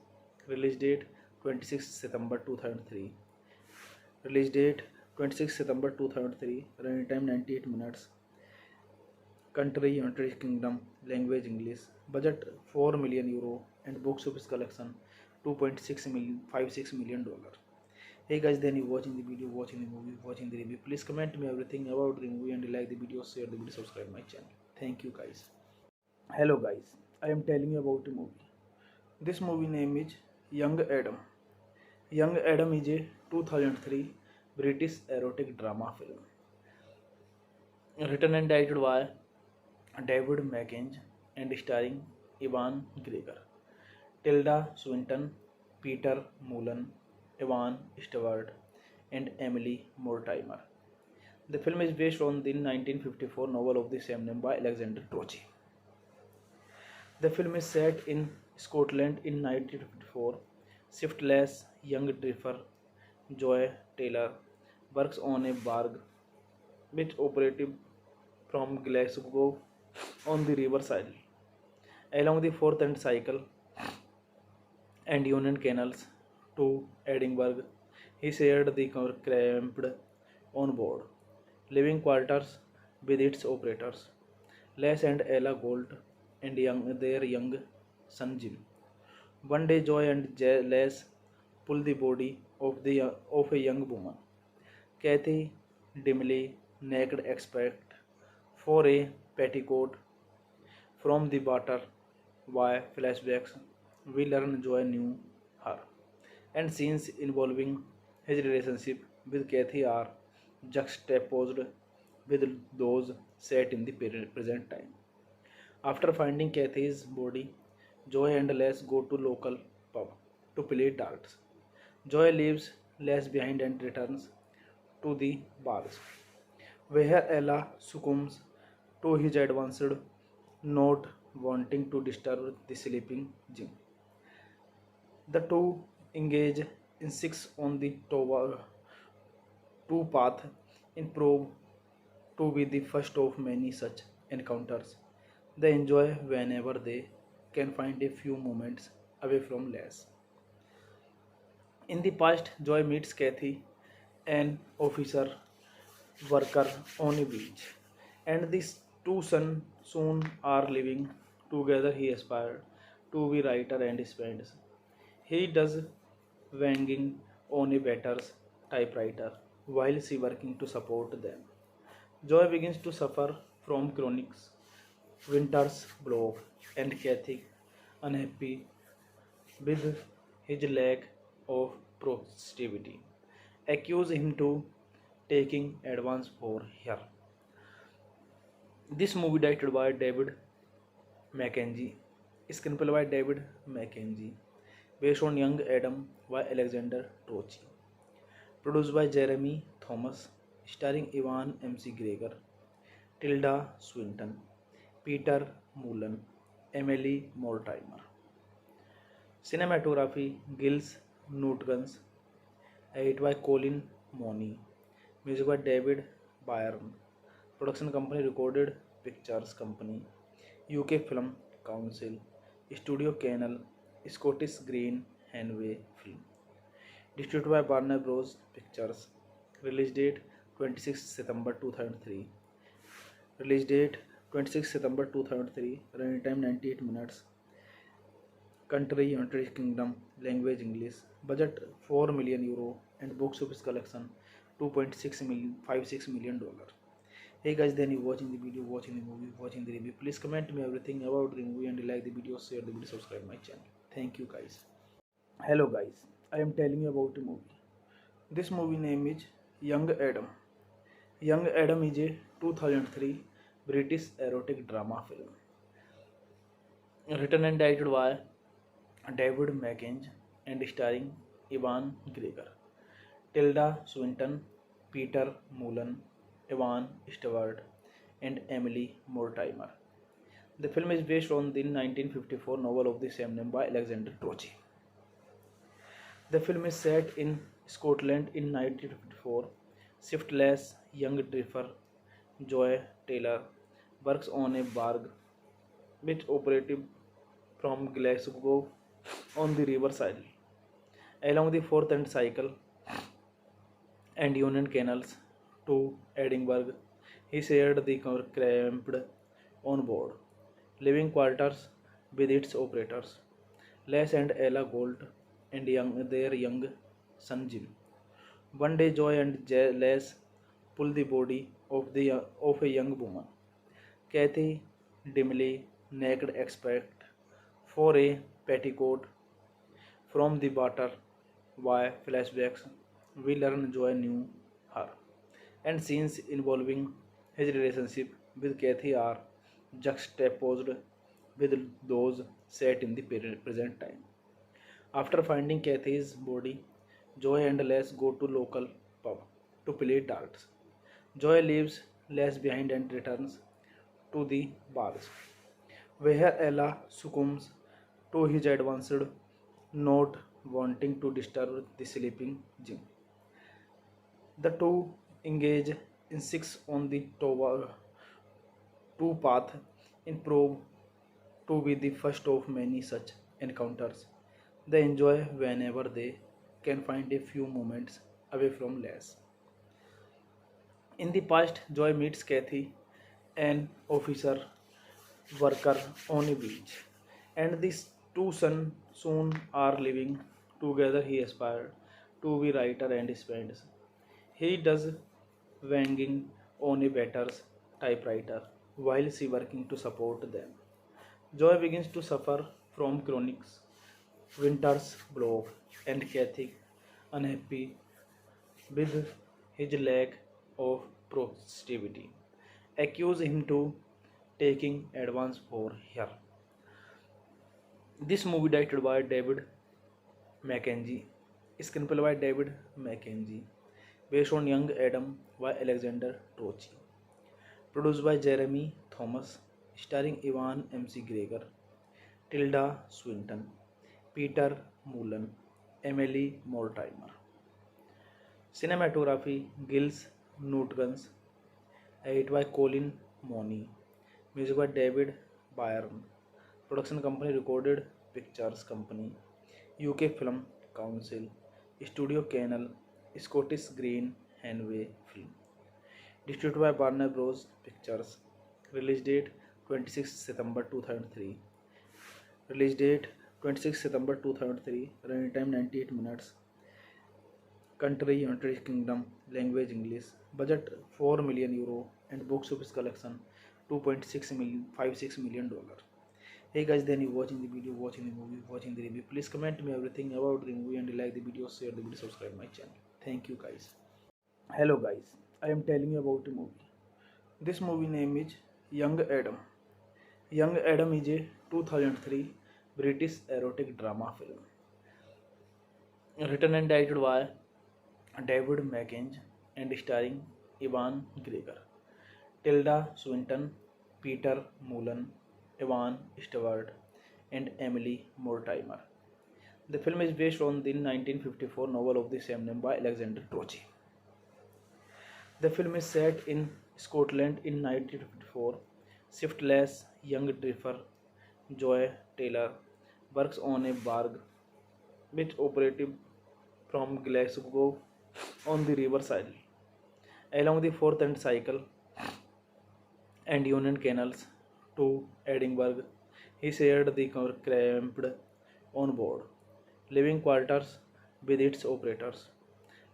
release date 26 September 2003. Release date 26 September 2003. Running time 98 minutes. Country United Kingdom. Language English. Budget 4 million euro and box office collection 2.6 million, $56 million. Hey guys, then you watching the video, watching the movie, watching the review. Please comment me everything about the movie and like the video, share the video, subscribe my channel. Thank you guys. Hello guys, I am telling you about a movie. This movie name is Young Adam. Young Adam is a 2003 British erotic drama film written and directed by David Mackenzie and starring Ewan Gregor, Tilda Swinton, Peter Mullen, Evan Stewart, and Emily Mortimer. The film is based on the 1954 novel of the same name by Alexander Tochi. The film is set in Scotland in 1954. Shiftless young drifter Joy Taylor works on a barge which operative from Glasgow on the riverside Along the Fourth and Cycle and Union Canals to Edinburgh, he shared the cramped on board living quarters with its operators, Les and Ella Gold, and their young son Jim. One day, Joy and Les pull the body of a young woman, Kathy, dimly naked except for a petticoat from the water. Via flashbacks, we learn Joy knew her, and scenes involving his relationship with Kathy are juxtaposed with those set in the present time. After finding Kathy's body, Joy and Les go to local pub to play darts. Joy leaves Les behind and returns to the bars, where Ella succumbs to his advances, not wanting to disturb the sleeping Jim. The two engage in sex on the two path in prove to be the first of many such encounters. They enjoy whenever they can find a few moments away from Les. In the past, Joy meets Kathy, an officer worker on a beach, and these two sons soon are living together. He aspired to be writer and spends. He does wanging on a batter's typewriter while she working to support them. Joy begins to suffer from chronic winter's block, and Kathy, unhappy with his lack of productivity, accuse him to taking advance for her. This movie directed by David Mackenzie, screenplay by David Mackenzie, based on Young Adam by Alexander Trochi, produced by Jeremy Thomas, starring Ivan McGregor, Tilda Swinton, Peter Mullen, Emily Mortimer. Cinematography Gilles Nutguns, edited by Colin Mooney, music by David Byrne, production company Recorded Pictures Company, UK Film Council, Studio Canal, Scottish Green Hanway Film, distributed by Warner Bros. Pictures, release date 26 September 2003, release date 26 September 2003, running time 98 minutes, country United Kingdom, language English, budget 4 million euro, and box office collection 2.6 million, 56 million dollar. Hey guys, then you watching the video, watching the movie, watching the review. Please comment me everything about the movie and like the video, share the video, subscribe my channel. Thank you guys. Hello guys, I am telling you about a movie. This movie name is Young Adam. Young Adam is a 2003 British erotic drama film written and directed by David Mackenzie and starring Ivan Gregor, Tilda Swinton, Peter Mullen, Evan Stewart, and Emily Mortimer. The film is based on the 1954 novel of the same name by Alexander Trochi. The film is set in Scotland in 1954. Shiftless young drifter Joy Taylor works on a barge which operative from Glasgow on the riverside. Along the Fourth and Cycle and Union Canals to Edinburgh, he shared the cramped on board living quarters with its operators, Les and Ella Gold, and their young son Jim. One day, Joy and Les pull the body of a young woman, Kathy, dimly naked except for a petticoat from the water. Via flashbacks, we learn Joy knew her, and scenes involving his relationship with Kathy are juxtaposed with those set in the present time. After finding Kathy's body, Joy and Les go to local pub to play darts. Joy leaves Les behind and returns to the bars, where Ella succumbs to his advances, not wanting to disturb the sleeping Jim. The two engage in sex on the two path in prove to be the first of many such encounters. They enjoy whenever they can find a few moments away from less. In the past, Joy meets Kathy, an officer worker on a beach, and these two sons soon are living together. He aspired to be writer and spends. He does wanging on a batter's typewriter while she working to support them. Joy begins to suffer from chronic winter's block and Kathy, unhappy with his lack of productivity, accuse him to taking advance for her. This movie directed by David Mackenzie, screenplay by David Mackenzie, based on Young Adam by Alexander Trochi, produced by Jeremy Thomas, starring Ivan MC Gregor, Tilda Swinton, Peter Mullen, Emily Mortimer. Cinematography Gilles Newtons, edited by Colin Mooney, music by David Byrne, production company Recorded Pictures Company, UK Film Council, Studio Canal, Scottish Green Hanway Film, distributed by Warner Bros. Pictures, release date 26 September 2003, release date 26 September 2003, running time 98 minutes, country United Kingdom, language English, budget 4 million euro and box office collection 2.6 million, 56 million dollar. Hey guys, then you watching the video, watching the movie, watching the review. Please comment me everything about the movie and like the video, share the video, subscribe my channel. Thank you guys. Hello guys, I am telling you about a movie. This movie name is Young Adam. Young Adam is a 2003 British erotic drama film written and directed by David Mackenzie and starring Ivan Gregor, Tilda Swinton, Peter Mullen, Evan Stewart, and Emily Mortimer. The film is based on the 1954 novel of the same name by Alexander Trochi. The film is set in Scotland in 1954. Shiftless young drifter Joy Taylor works on a barge which operative from Glasgow on the riverside along the Forth and Cycle and Union Canals to Edinburgh. He shared the cramped on board living quarters with its operators,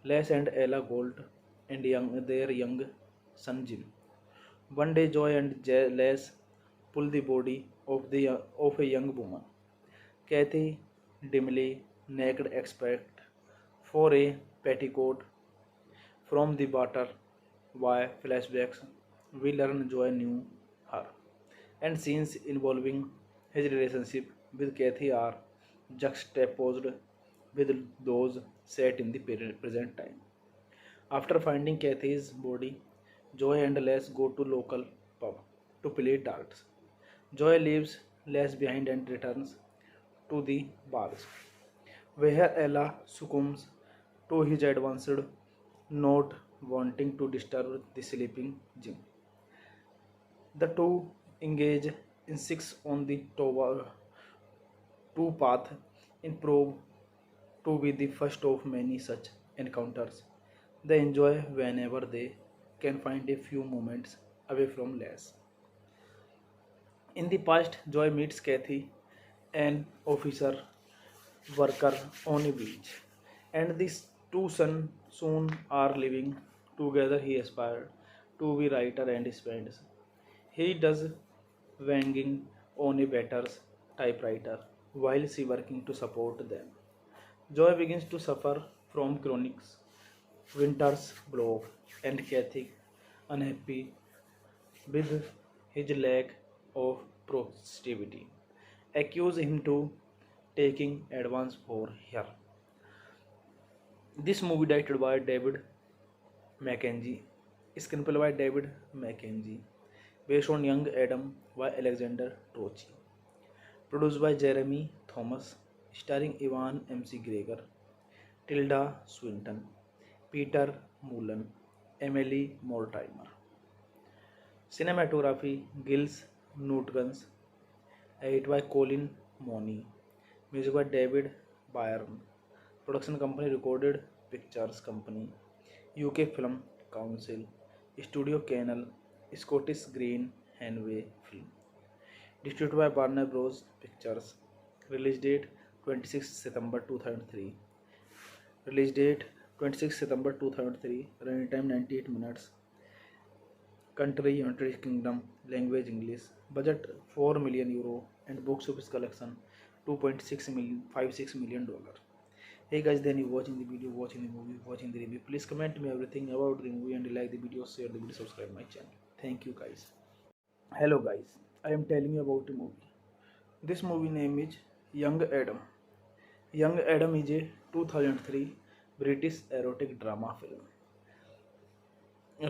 Les and Ella Gold, and their young son Jim. One day, Joy and Les pull the body of a young woman, Kathy, dimly naked, except for a petticoat from the water. Via flashbacks, we learn Joy knew her, and scenes involving his relationship with Kathy are juxtaposed with those set in the present time. After finding Kathy's body, Joy and Les go to local pub to play darts. Joy leaves Les behind and returns to the bars, where Ella succumbs to his advanced, not wanting to disturb the sleeping Jim. The two engage in sex on the two path in prove to be the first of many such encounters. They enjoy whenever they can find a few moments away from less. In the past, Joy meets Kathy, an officer worker on a beach, and these two sons soon are living together. He aspired to be writer and spends. He does wanging on a batter's typewriter while she working to support them. Joy begins to suffer from chronic winter's block and Kathy, unhappy with his lack of productivity, accuse him to taking advance for her. This movie directed by David Mackenzie, screenplay by David Mackenzie, based on Young Adam by Alexander Trochi, produced by Jeremy Thomas, starring Ivan MC Gregor, Tilda Swinton, Peter Mullen, Emily Mortimer. Cinematography Gilles Newtons, Edited by Colin Mooney. Music by David Byrne. Production company Recorded Pictures Company. UK Film Council. Studio Canal. Scottish Green Hanway Film. Distributed by Warner Bros. Pictures. Release date 26 September 2003. Release date 26 September 2003. Running time 98 minutes. Country United Kingdom. Language English. Budget 4 million euro and box office collection 2.6 million, $56 million. Hey guys, then you watching the video, watching the movie, watching the review. Please comment me everything about the movie and like the video, share the video, subscribe my channel. Thank you guys. Hello guys, I am telling you about a movie. This movie name is Young Adam. Young Adam is a 2003 British erotic drama film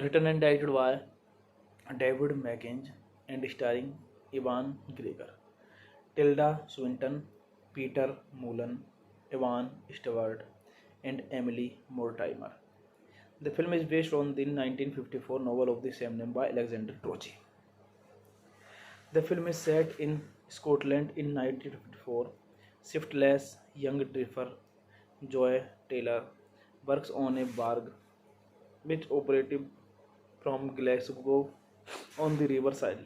written and directed by David Mackenzie and starring Ewan Gregor, Tilda Swinton, Peter Mullen, Evan Stewart, and Emily Mortimer. The film is based on the 1954 novel of the same name by Alexander Tochi. The film is set in Scotland in 1954. Shiftless young drifter Joy Taylor works on a barge which operative from Glasgow on the riverside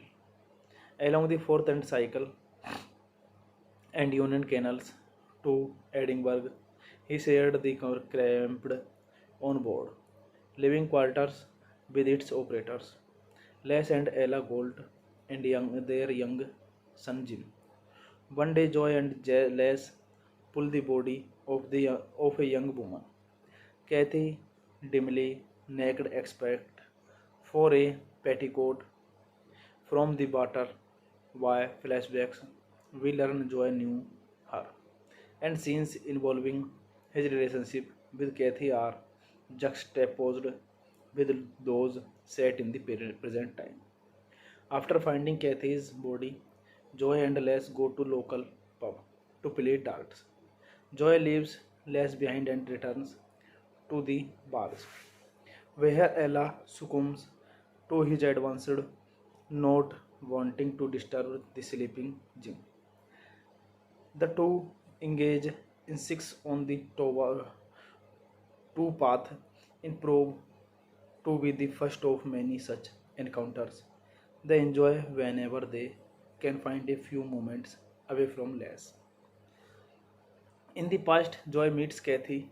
along the Forth and Cycle and Union Canals to Edinburgh. He shared the cramped on board living quarters with its operators, Les and Ella Gold, and their young son Jim. One day, Joy and Les pull the body of a young woman, Kathy, dimly naked, except for a petticoat, from the water. Via flashbacks, we learn Joy knew her, and scenes involving his relationship with Kathy are juxtaposed with those set in the present time. After finding Kathy's body, Joy and Les go to local pub to play darts. Joy leaves Les behind and returns to the bars, where Ella succumbs to his advances, not wanting to disturb the sleeping Jim. The two engage in sex on the two path in prove to be the first of many such encounters. They enjoy whenever they can find a few moments away from Les. In the past, Joy meets Kathy,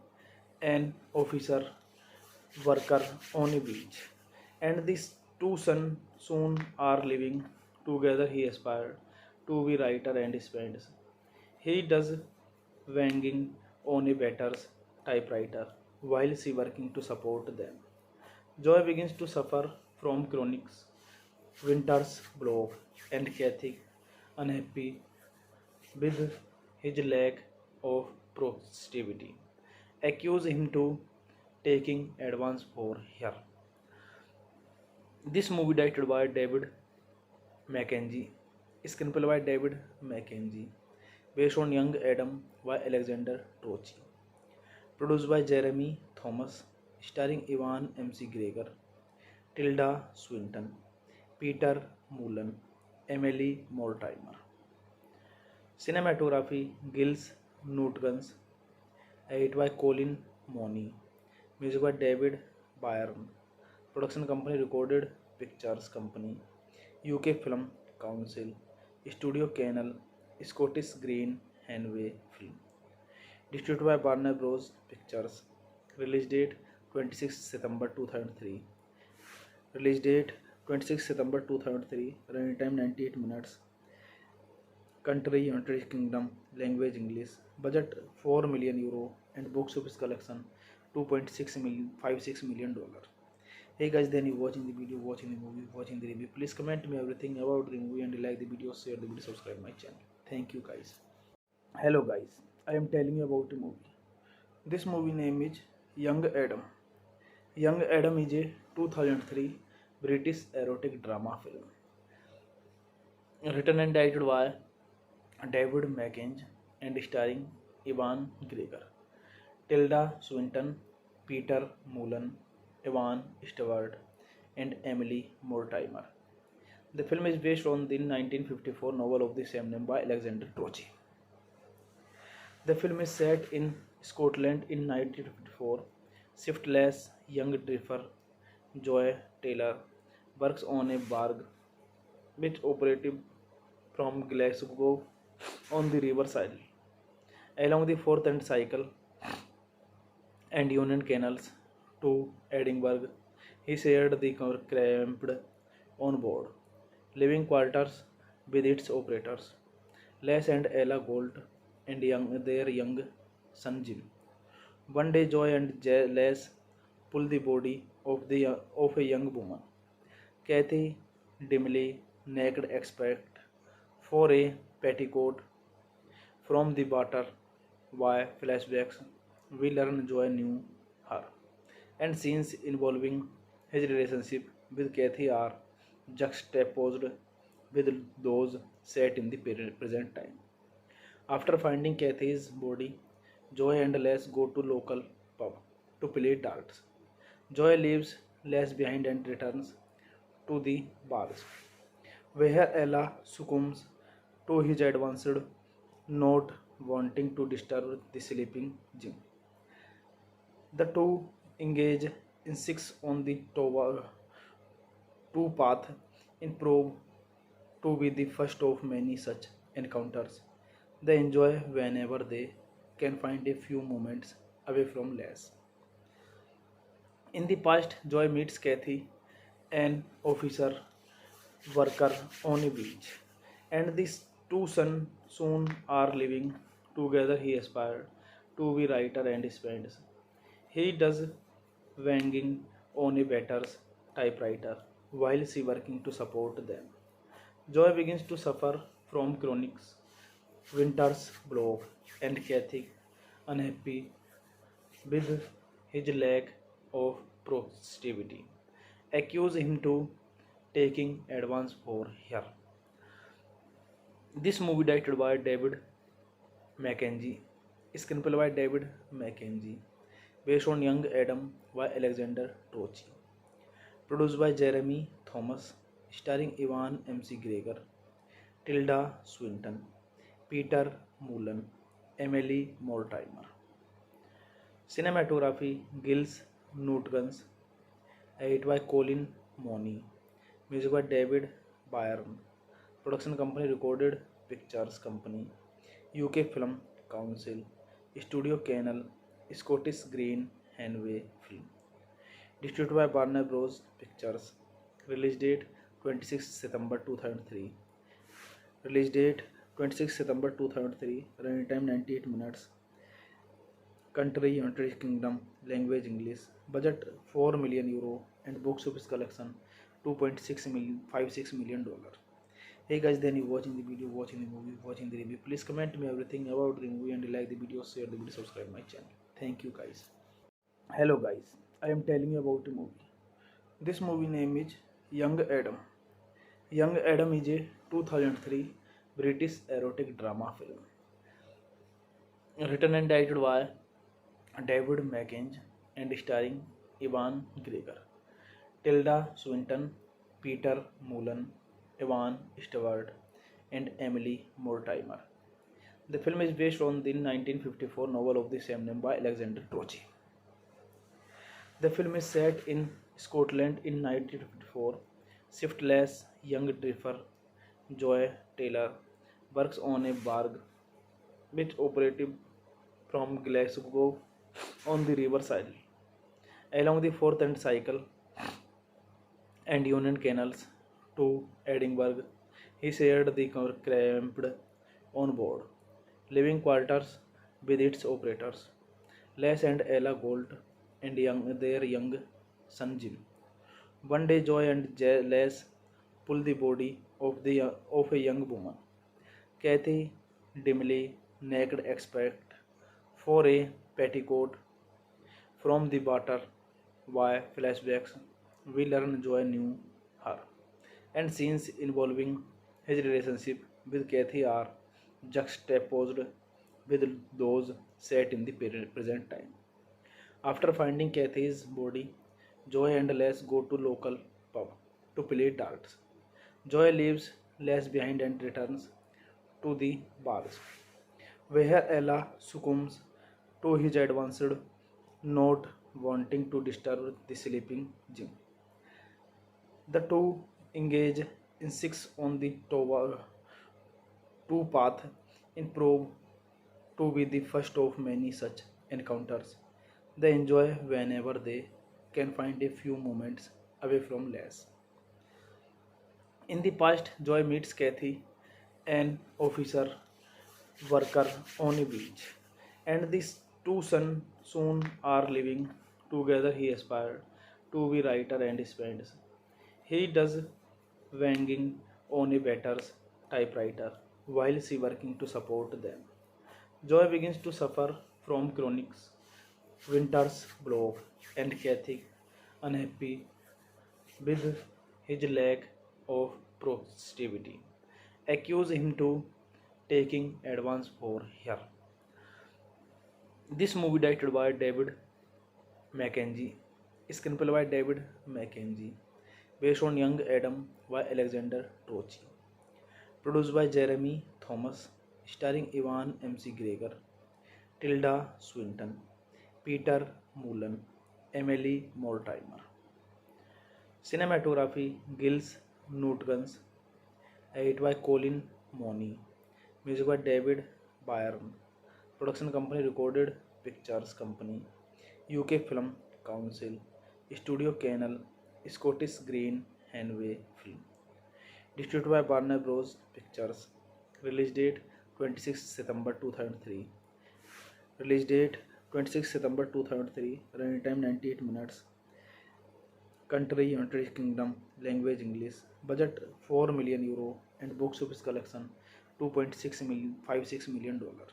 an officer worker on a beach, and these two soon are living together. He aspired to be writer and spends. He does wanging on a batter's typewriter while she working to support them. Joy begins to suffer from chronic winter's block, and Kathy, unhappy with his lack of productivity, accuse him to taking advance for her. This movie directed by David Mackenzie, screenplay by David Mackenzie, based on Young Adam by Alexander Tochi, produced by Jeremy Thomas, starring Ewan McGregor, Tilda Swinton, Peter Mullen, Emily Mortimer. Cinematography Gilles Newtons, edited by Colin Mooney, music by David Byrne. Production company Recorded Pictures Company, UK Film Council, Studio Canal, Scottish Green Hanway Film. Distributed by Warner Bros. Pictures. Release date 26 September 2003. Release date 26 September 2003. Running time 98 minutes. Country United Kingdom. Language English. Budget 4 million euro and box office collection 2.6 million, $56 million. Hey guys, then you watching the video, watching the movie, watching the review. Please comment me everything about the movie and like the video, share the video, subscribe my channel. Thank you guys. Hello guys, I am telling you about a movie. This movie name is Young Adam. Young Adam is a 2003 British erotic drama film written and directed by David Mackenzie and starring Ewan Gregor, Tilda Swinton, Peter Mullen, Evan Stewart, and Emily Mortimer. The film is based on the 1954 novel of the same name by Alexander Tochi. The film is set in Scotland in 1954. Shiftless young drifter Joy Taylor works on a barge which operative from Glasgow on the riverside. Along the Forth and Cycle and Union Canals to Edinburgh, he shared the cramped on board living quarters with its operators, Les and Ella Gold, and their young son Jim. One day, Joy and Les pull the body of a young woman, Kathy, dimly naked, except for a petticoat from the water. Via flashbacks, we learn Joy knew her, and scenes involving his relationship with Kathy are juxtaposed with those set in the present time. After finding Kathy's body, Joy and Les go to local pub to play darts. Joy leaves Les behind and returns to the bars, where Ella succumbs to his advanced, not wanting to disturb the sleeping Jim. The two engage in sex on the two path in prove to be the first of many such encounters. They enjoy whenever they can find a few moments away from Les. In the past, Joy meets Kathy, an officer worker on a beach, and these two sons soon are living together. He aspired to be writer and spends. He does wanging on a batter's typewriter while she working to support them. Joy begins to suffer from chronic winter's block, and Kathy, unhappy with his lack of productivity, accuse him to taking advance for her. This movie directed by David Mackenzie, screenplay by David Mackenzie, based on Young Adam by Alexander Tochi, produced by Jeremy Thomas, starring Ivan McGregor, Tilda Swinton, Peter Mullen, Emily Mortimer. Cinematography Gilles Newtons, edited by Colin Mooney, music by David Byrne, production company Recorded Pictures Company, UK Film Council, Studio Canal, Scottish Green Hanway Film, distributed by Warner Bros. Pictures, release date 26 September 2003, release date 26 September 2003, running time 98 minutes, country United Kingdom, language English, budget 4 million euro, and box office collection 2.6 million, 56 million dollar. Hey guys, then you watching the video, watching the movie, watching the review. Please comment me everything about the movie and like the video, share the video, subscribe my channel. Thank you guys. Hello guys, I am telling you about a movie. This movie name is Young Adam. Young Adam is a 2003 British erotic drama film written and directed by David Mackenzie and starring Ivan Gregor, Tilda Swinton, Peter Mullen, Evan Stewart, and Emily Mortimer. The film is based on the 1954 novel of the same name by Alexander Tochi. The film is set in Scotland in 1954. Shiftless young drifter Joy Taylor works on a barge which operative from Glasgow on the riverside. Along the Forth and Cycle and Union Canals to Edinburgh, he shared the cramped on board living quarters with its operators, Les and Ella Gold, and their young son Jim. One day, Joy and Les pull the body of a young woman, Kathy, dimly naked, except for a petticoat from the water. Via flashbacks, we learn Joy knew her, and scenes involving his relationship with Kathy are juxtaposed with those set in the present time. After finding Kathy's body, Joy and Les go to local pub to play darts. Joy leaves Les behind and returns to the bars, where Ella succumbs to his advanced, not wanting to disturb the sleeping Jim. The two engage in six on the two path in prove to be the first of many such encounters. They enjoy whenever they can find a few moments away from Les. In the past, Joy meets Kathy, an officer worker on a beach, and these two soon are living together. He aspired to be writer and spends. He does wanging on a batter's typewriter while she working to support them. Joy begins to suffer from chronic winter's block and Kathy unhappy with his lack of productivity accuse him to taking advance for her. This movie directed by David Mackenzie, screenplay by David Mackenzie, based on Young Adam by Alexander Trochi, produced by Jeremy Thomas, starring Ivan MC Gregor, Tilda Swinton, Peter Mullen, Emily Mortimer. Cinematography Gilles Nutguns, edited by Colin Mooney, music by David Byrne, production company Recorded Pictures Company, UK Film Council, Studio Canal, Scottish Green Hanway Film, distributed by Warner Bros. Pictures, release date 26 September 2003, release date 26 September 2003, running time 98 minutes, country United Kingdom, language English, budget 4 million euro and box office collection 2.6 million 56 million dollar.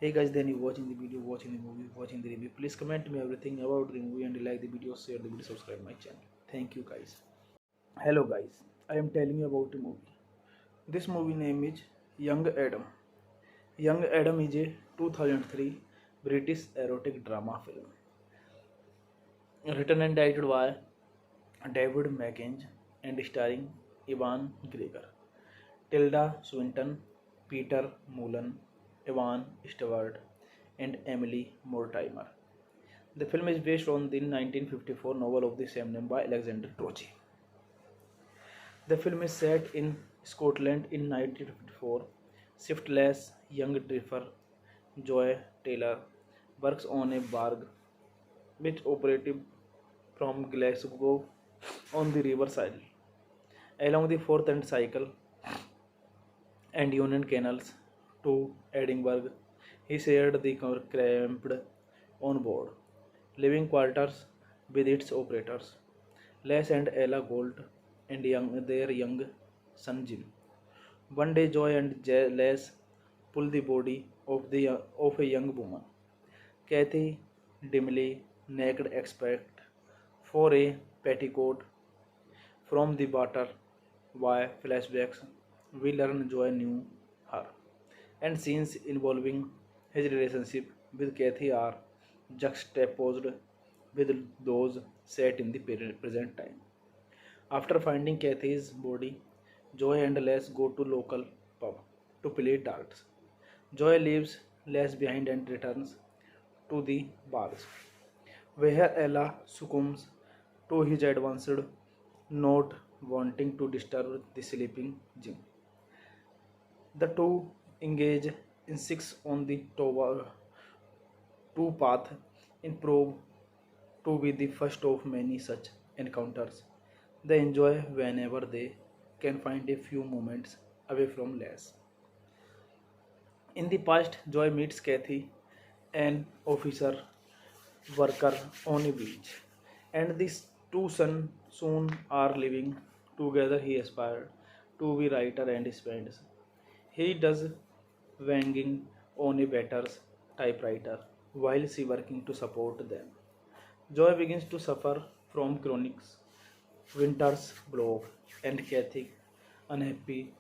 Hey guys, then you watching the video, watching the movie, watching the review. Please comment me everything about the movie and like the video, share the video, subscribe my channel. Thank you guys. Hello guys, I am telling you about a movie. This movie name is Young Adam. Young Adam is a 2003 British erotic drama film written and directed by David Mackenzie and starring Ivan Gregor, Tilda Swinton, Peter Mullen, Evan Stewart, and Emily Mortimer. The film is based on the 1954 novel of the same name by Alexander Trochi. The film is set in Scotland in 1954. Shiftless young drifter Joy Taylor works on a barge which operative from Glasgow on the riverside along the Forth and Cycle and Union Canals to Edinburgh. He shared the cramped on board living quarters with its operators, Les and Ella Gold, and their young son Jim. One day, Joy and Les pull the body of a young woman, Kathy, dimly naked, except for a petticoat from the water. Via flashbacks, we learn Joy knew her, and scenes involving his relationship with Kathy are juxtaposed with those set in the present time. After finding Kathy's body, Joy and Les go to local pub to play darts. Joy leaves Les behind and returns to the bars, where Ella succumbs to his advanced, not wanting to disturb the sleeping Jim. The two engage in six on the two path in prove to be the first of many such encounters. They enjoy whenever they can find a few moments away from Les. In the past, Joy meets Kathy, an officer worker on a beach, and these two soon are living together. He aspired to be writer and spends. He does wanging on a batter's typewriter while she working to support them. Joy begins to suffer from chronic winter's block and Kathy unhappy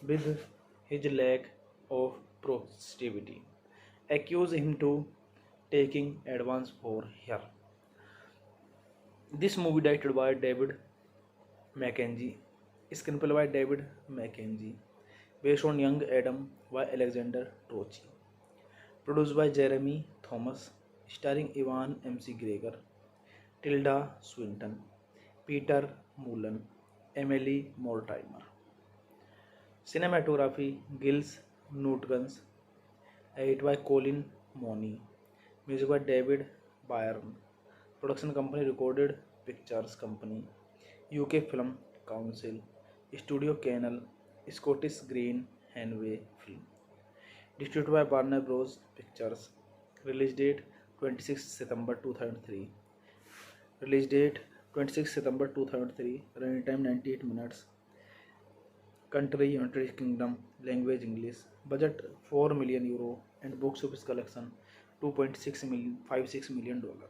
with his lack of productivity accuse him to taking advance for her. This movie directed by David Mackenzie, screenplay by David Mackenzie, based on Young Adam by Alexander Trochi, produced by Jeremy Thomas, starring Ivan MC Gregor, Tilda Swinton, Peter Mullen, Emily Mortimer. Cinematography Gilles Newtons, edited by Colin Mooney, music by David Byrne, production company Recorded Pictures Company, UK Film Council, Studio Canal, Scottish Green Hanway Film, distributed by Warner Bros. Pictures, release date 26 September 2003, release date 26 September 2003, running time 98 minutes, country United Kingdom, language English, budget 4 million euro and box office collection 2.6 million, 56 million dollar.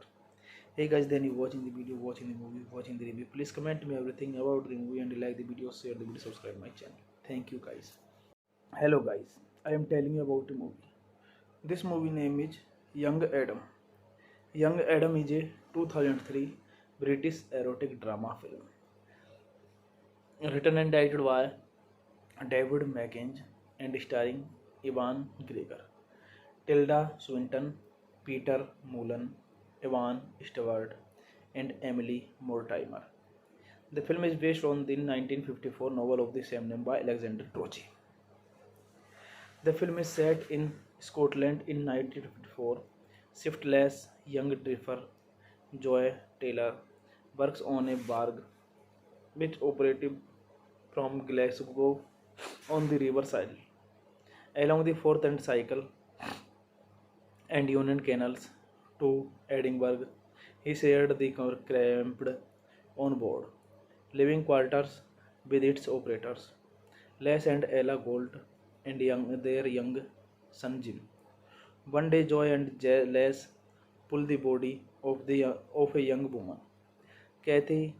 Hey guys, then you watching the video, watching the movie, watching the review. Please comment me everything about the movie and like the video, share the video, subscribe my channel. Thank you guys. Hello guys, I am telling you about a movie. This movie name is Young Adam. Young Adam is a 2003 British erotic drama film written and directed by David Mackenzie and starring Ivan Gregor, Tilda Swinton, Peter Mullen, Evan Stewart, and Emily Mortimer. The film is based on the 1954 novel of the same name by Alexander Trochi. The film is set in Scotland in 1954. Shiftless young drifter Joy Taylor works on a barge which operative from Glasgow on the riverside along the Forth and Cycle and Union Canals to Edinburgh. He shared the cramped on board living quarters with its operators, Les and Ella Gold, and their young son Jim. One day, Joy and Les pull the body of a young woman, Kathy,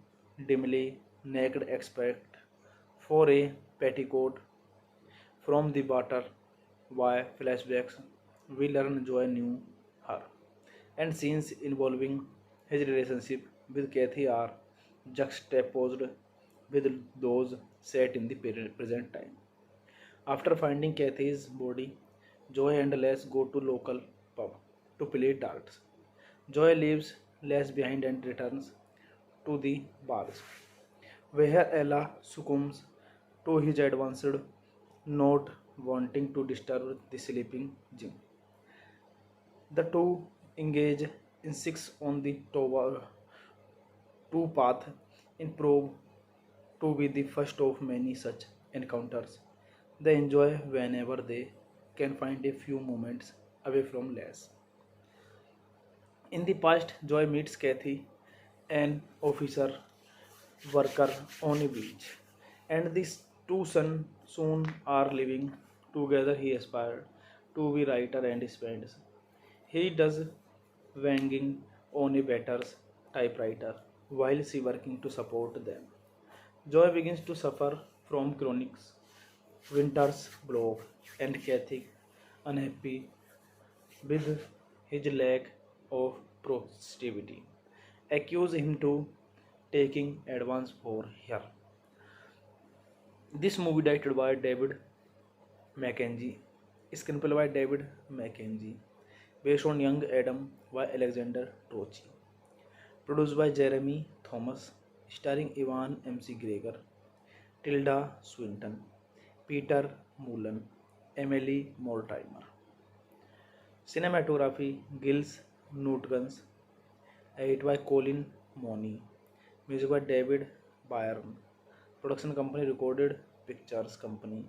dimly naked, except for a petticoat, from the water. Via flashbacks, we learn Joy knew her, and scenes involving his relationship with Kathy are juxtaposed with those set in the present time. After finding Kathy's body, Joy and Les go to local pub to play darts. Joy leaves Les behind and returns to the bars, where Ella succumbs to his advances, not wanting to disturb the sleeping Jim. The two engage in sex on the two path in prove to be the first of many such encounters. They enjoy whenever they can find a few moments away from Les. In the past, Joy meets Kathy, an officer worker on a beach, and these two soon are living together. He aspired to be writer and spends. He does wanging on a batter's typewriter while she working to support them. Joy begins to suffer from chronic winter's block, and Kathy, unhappy with his lack of productivity, accuse him to taking advance for her. This movie directed by David Mackenzie, screenplay by David Mackenzie, based on Young Adam by Alexander Trochi, produced by Jeremy Thomas, starring Ivan MC Gregor, Tilda Swinton, Peter Mullen, Emily Mortimer. Cinematography Gilles Newtons, edited by Colin Mooney, music by David Byrne, production company Recorded Pictures Company,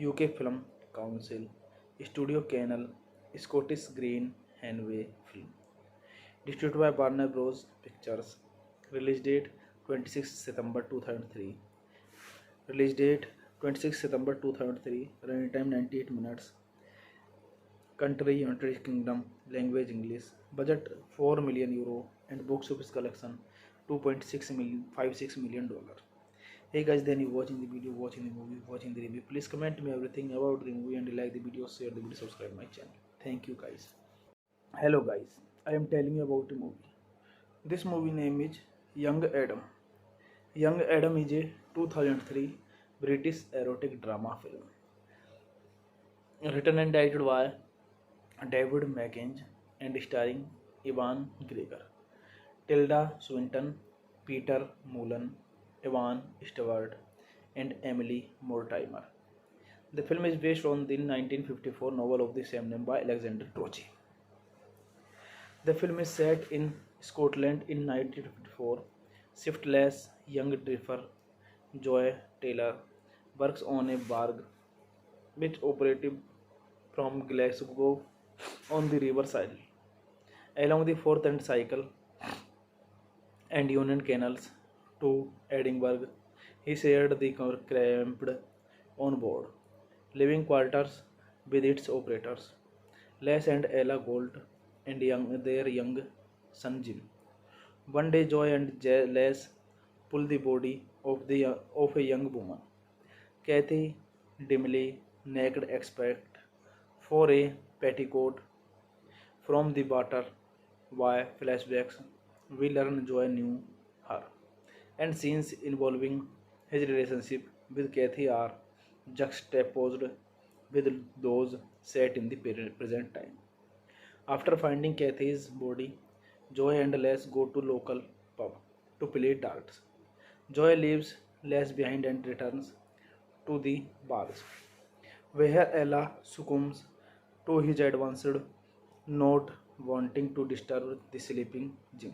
UK Film Council, Studio Canal, Scottish Green Hanway Film, distributed by Warner Bros. Pictures, release date 26 September 2003, release date 26 September 2003, running time 98 minutes, country United Kingdom, language English, budget 4 million euro and box office collection 2.6 million, 56 million dollar. Hey guys, then you watching the video, watching the movie, watching the review. Please comment me everything about the movie and like the video, share the video, subscribe my channel. Thank you guys. Hello guys, I am telling you about a movie. This movie name is Young Adam. Young Adam is a 2003 British erotic drama film. Written and directed by David Mackenzie and starring Ewan Gregor, Tilda Swinton, Peter Mullen, Evan Stewart, and Emily Mortimer. The film is based on the 1954 novel of the same name by Alexander Tochi. The film is set in Scotland in 1954. Shiftless young drifter Joy Taylor works on a barge which operative from Glasgow on the riverside along the Forth and Cycle and Union Canals to Edinburgh. He shared the cramped on board living quarters with its operators, Les and Ella Gold, and their young son Jim. One day, Joy and Les pull the body of a young woman, Kathy, dimly naked, except for a petticoat from the water. Via flashbacks, we learn Joy knew her, and scenes involving his relationship with Kathy are juxtaposed with those set in the present time. After finding Kathy's body, Joy and Les go to local pub to play darts. Joy leaves Les behind and returns to the bars, where Ella succumbs to his advanced, not wanting to disturb the sleeping Jim.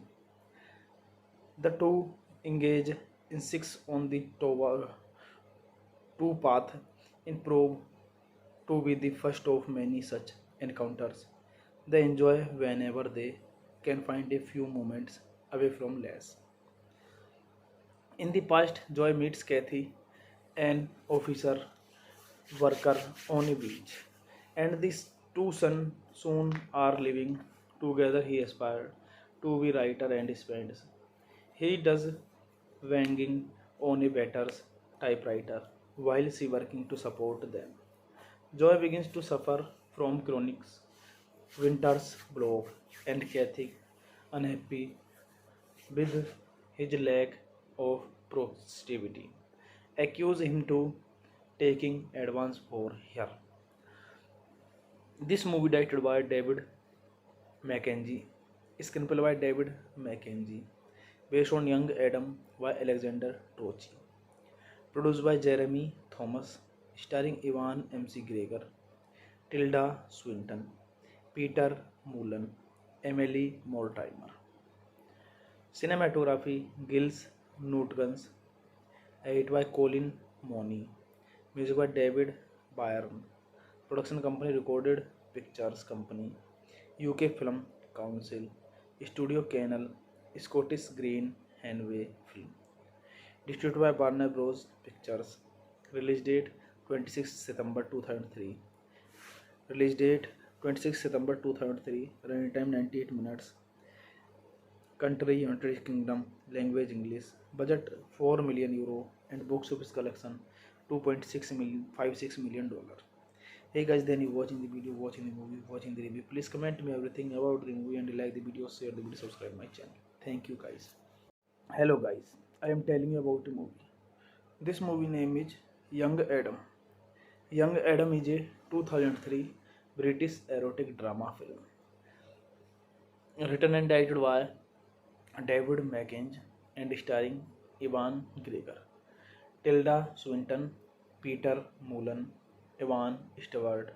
The two engage in sex on the two path in prove to be the first of many such encounters. They enjoy whenever they can find a few moments away from Les. In the past, Joy meets Kathy, an officer worker on a beach, and these two sons soon are living together. He aspired to be writer and spends. He does wanging on a batter's typewriter while she working to support them. Joy begins to suffer from chronic winter's block, and Kathy, unhappy with his lack of productivity, accuse him to taking advance for her. This movie directed by David Mackenzie, screenplay by David Mackenzie, based on Young Adam by Alexander Trochi, produced by Jeremy Thomas, starring Ivan MC Gregor, Tilda Swinton, Peter Mullen, Emily Mortimer. Cinematography Gilles Newtons, edited by Colin Mooney, music by David Byrne, production company Recorded Pictures Company, UK Film Council, Studio Canal, Scottish Green Hanway Film, distributed by Warner Bros. Pictures, release date 26 September 2003, release date 26 September 2003, running time 98 minutes, country United Kingdom, language English, budget 4 million euro, and box office collection 2.6 million, 56 million dollar. Hey guys, then you watching the video, watching the movie, watching the review. Please comment me everything about the movie and like the video, share the video, subscribe my channel. Thank you guys. Hello guys, I am telling you about a movie. This movie name is Young Adam. Young Adam is a 2003 British erotic drama film. Written and directed by David Mackenzie and starring Ewan Gregor, Tilda Swinton, Peter Mullen, Evan Stewart,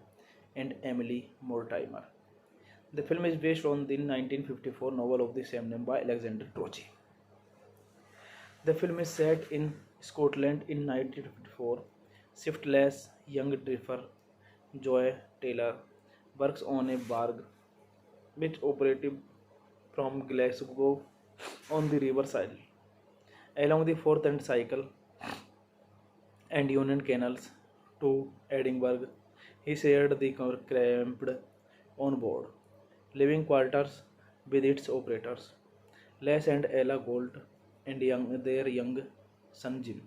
and Emily Mortimer. The film is based on the 1954 novel of the same name by Alexander Tochi. The film is set in Scotland in 1954. Shiftless young drifter Joy Taylor works on a barge which operative from Glasgow on the riverside along the Forth and Cycle and Union Canals to Edinburgh. He shared the cramped on board living quarters with its operators, Les and Ella Gold, and their young son Jim.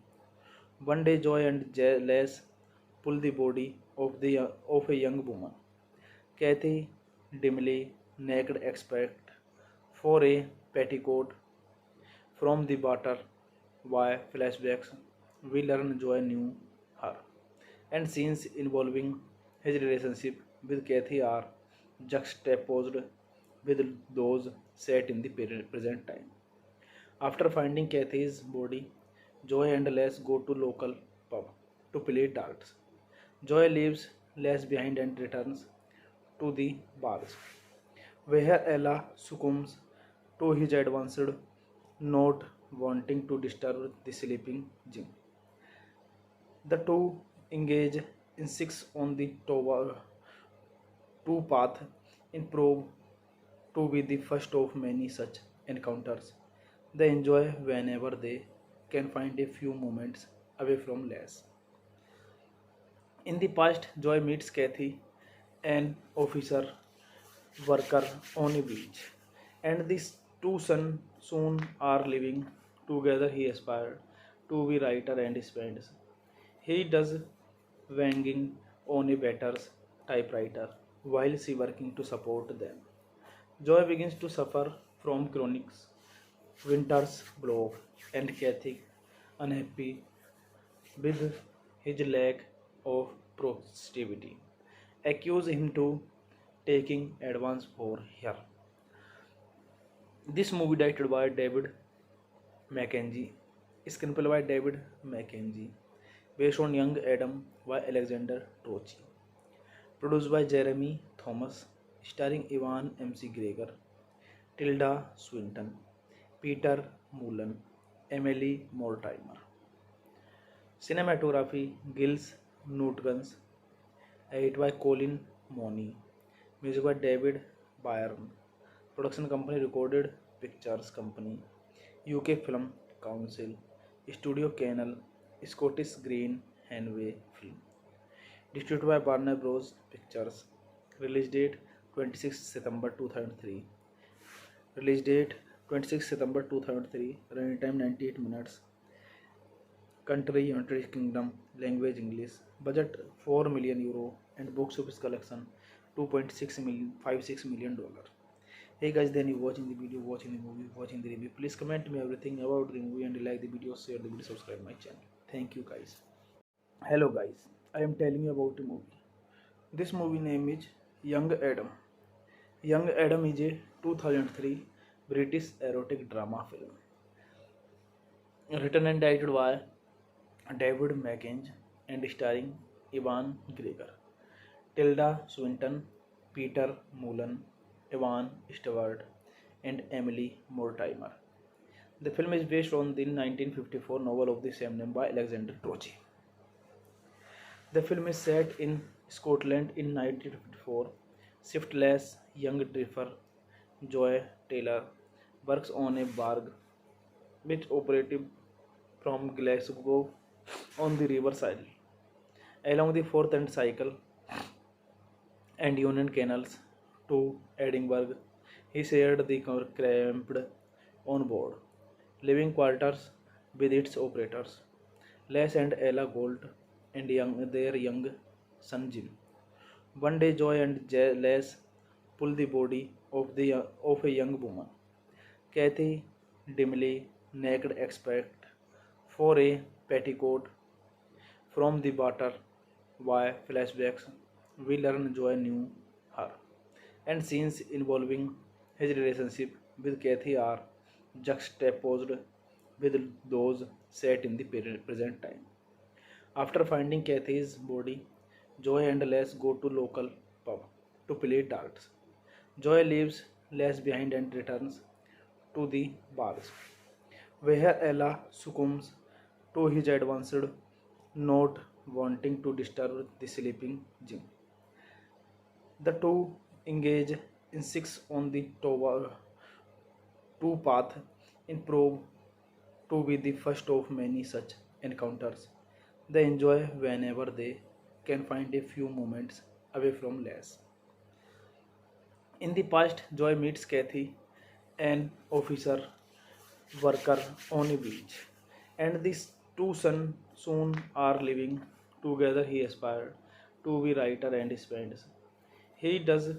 One day, Joy and Les pull the body of a young woman, Kathy, dimly naked, except for a petticoat from the water. Via flashbacks, we learn Joy knew her, and scenes involving his relationship with Kathy are juxtaposed with those set in the present time. After finding Kathy's body, Joy and Les go to local pub to play darts. Joy leaves Les behind and returns to the bars, where Ella succumbs to his advanced, not wanting to disturb the sleeping Jim. The two engage in sex on the two path in prove to be the first of many such encounters. They enjoy whenever they can find a few moments away from Les. In the past, Joy meets Kathy, an officer worker on a beach, and these two soon are living together. He aspired to be writer and spends. He does wanging on a batter's typewriter while she working to support them. Joy begins to suffer from chronic winter's blow and Kathy, unhappy with his lack of productivity, accuse him to taking advance for her. This movie directed by David Mackenzie, screenplay by David Mackenzie, based on Young Adam by Alexander Trochi, produced by Jeremy Thomas, starring Ivan McGregor, Tilda Swinton, Peter Mullen, Emily Mortimer. Cinematography Gilles Newtons, edited by Colin Mooney, music by David Byrne, production company Recorded Pictures Company, UK Film Council, Studio Canal, Scottish Green Hanway Film, distributed by Warner Bros. Pictures, release date 26 September 2003, release date 26 September 2003, running time 98 minutes, country United Kingdom, language English, budget 4 million euro and box office collection 2.6 million, 56 million dollar. Hey guys, then you watching the video, watching the movie, watching the review. Please comment me everything about the movie and like the video, share the video, subscribe my channel. Thank you guys. Hello guys, I am telling you about a movie. This movie name is Young Adam. Young Adam is a 2003 British erotic drama film written and directed by David Mackenzie and starring Ivan Gregor, Tilda Swinton, Peter Mullen, Evan Stewart, and Emily Mortimer. The film is based on the 1954 novel of the same name by Alexander Trochi. The film is set in Scotland in 1954. Shiftless young drifter Joy Taylor works on a barge which operative from Glasgow on the riverside along the Forth and Cycle and Union Canals to Edinburgh. He shared the cramped on board living quarters with its operators, Les and Ella Gold, and their young son Jim. One day, Joy and Les pull the body of a young woman, Kathy, dimly naked, except for a petticoat from the water. Via flashbacks, we learn Joy knew her, and scenes involving his relationship with Kathy are juxtaposed with those set in the present time. After finding Kathy's body, Joy and Les go to local pub to play darts. Joy leaves Les behind and returns to the bars, where Ella succumbs to his advanced, not wanting to disturb the sleeping Jim. The two engage in sex on the two path in prove to be the first of many such encounters. They enjoy whenever they can find a few moments away from Les. In the past, Joy meets Kathy, an officer worker on a beach, and these two soon are living together. He aspired to be writer and spends. He does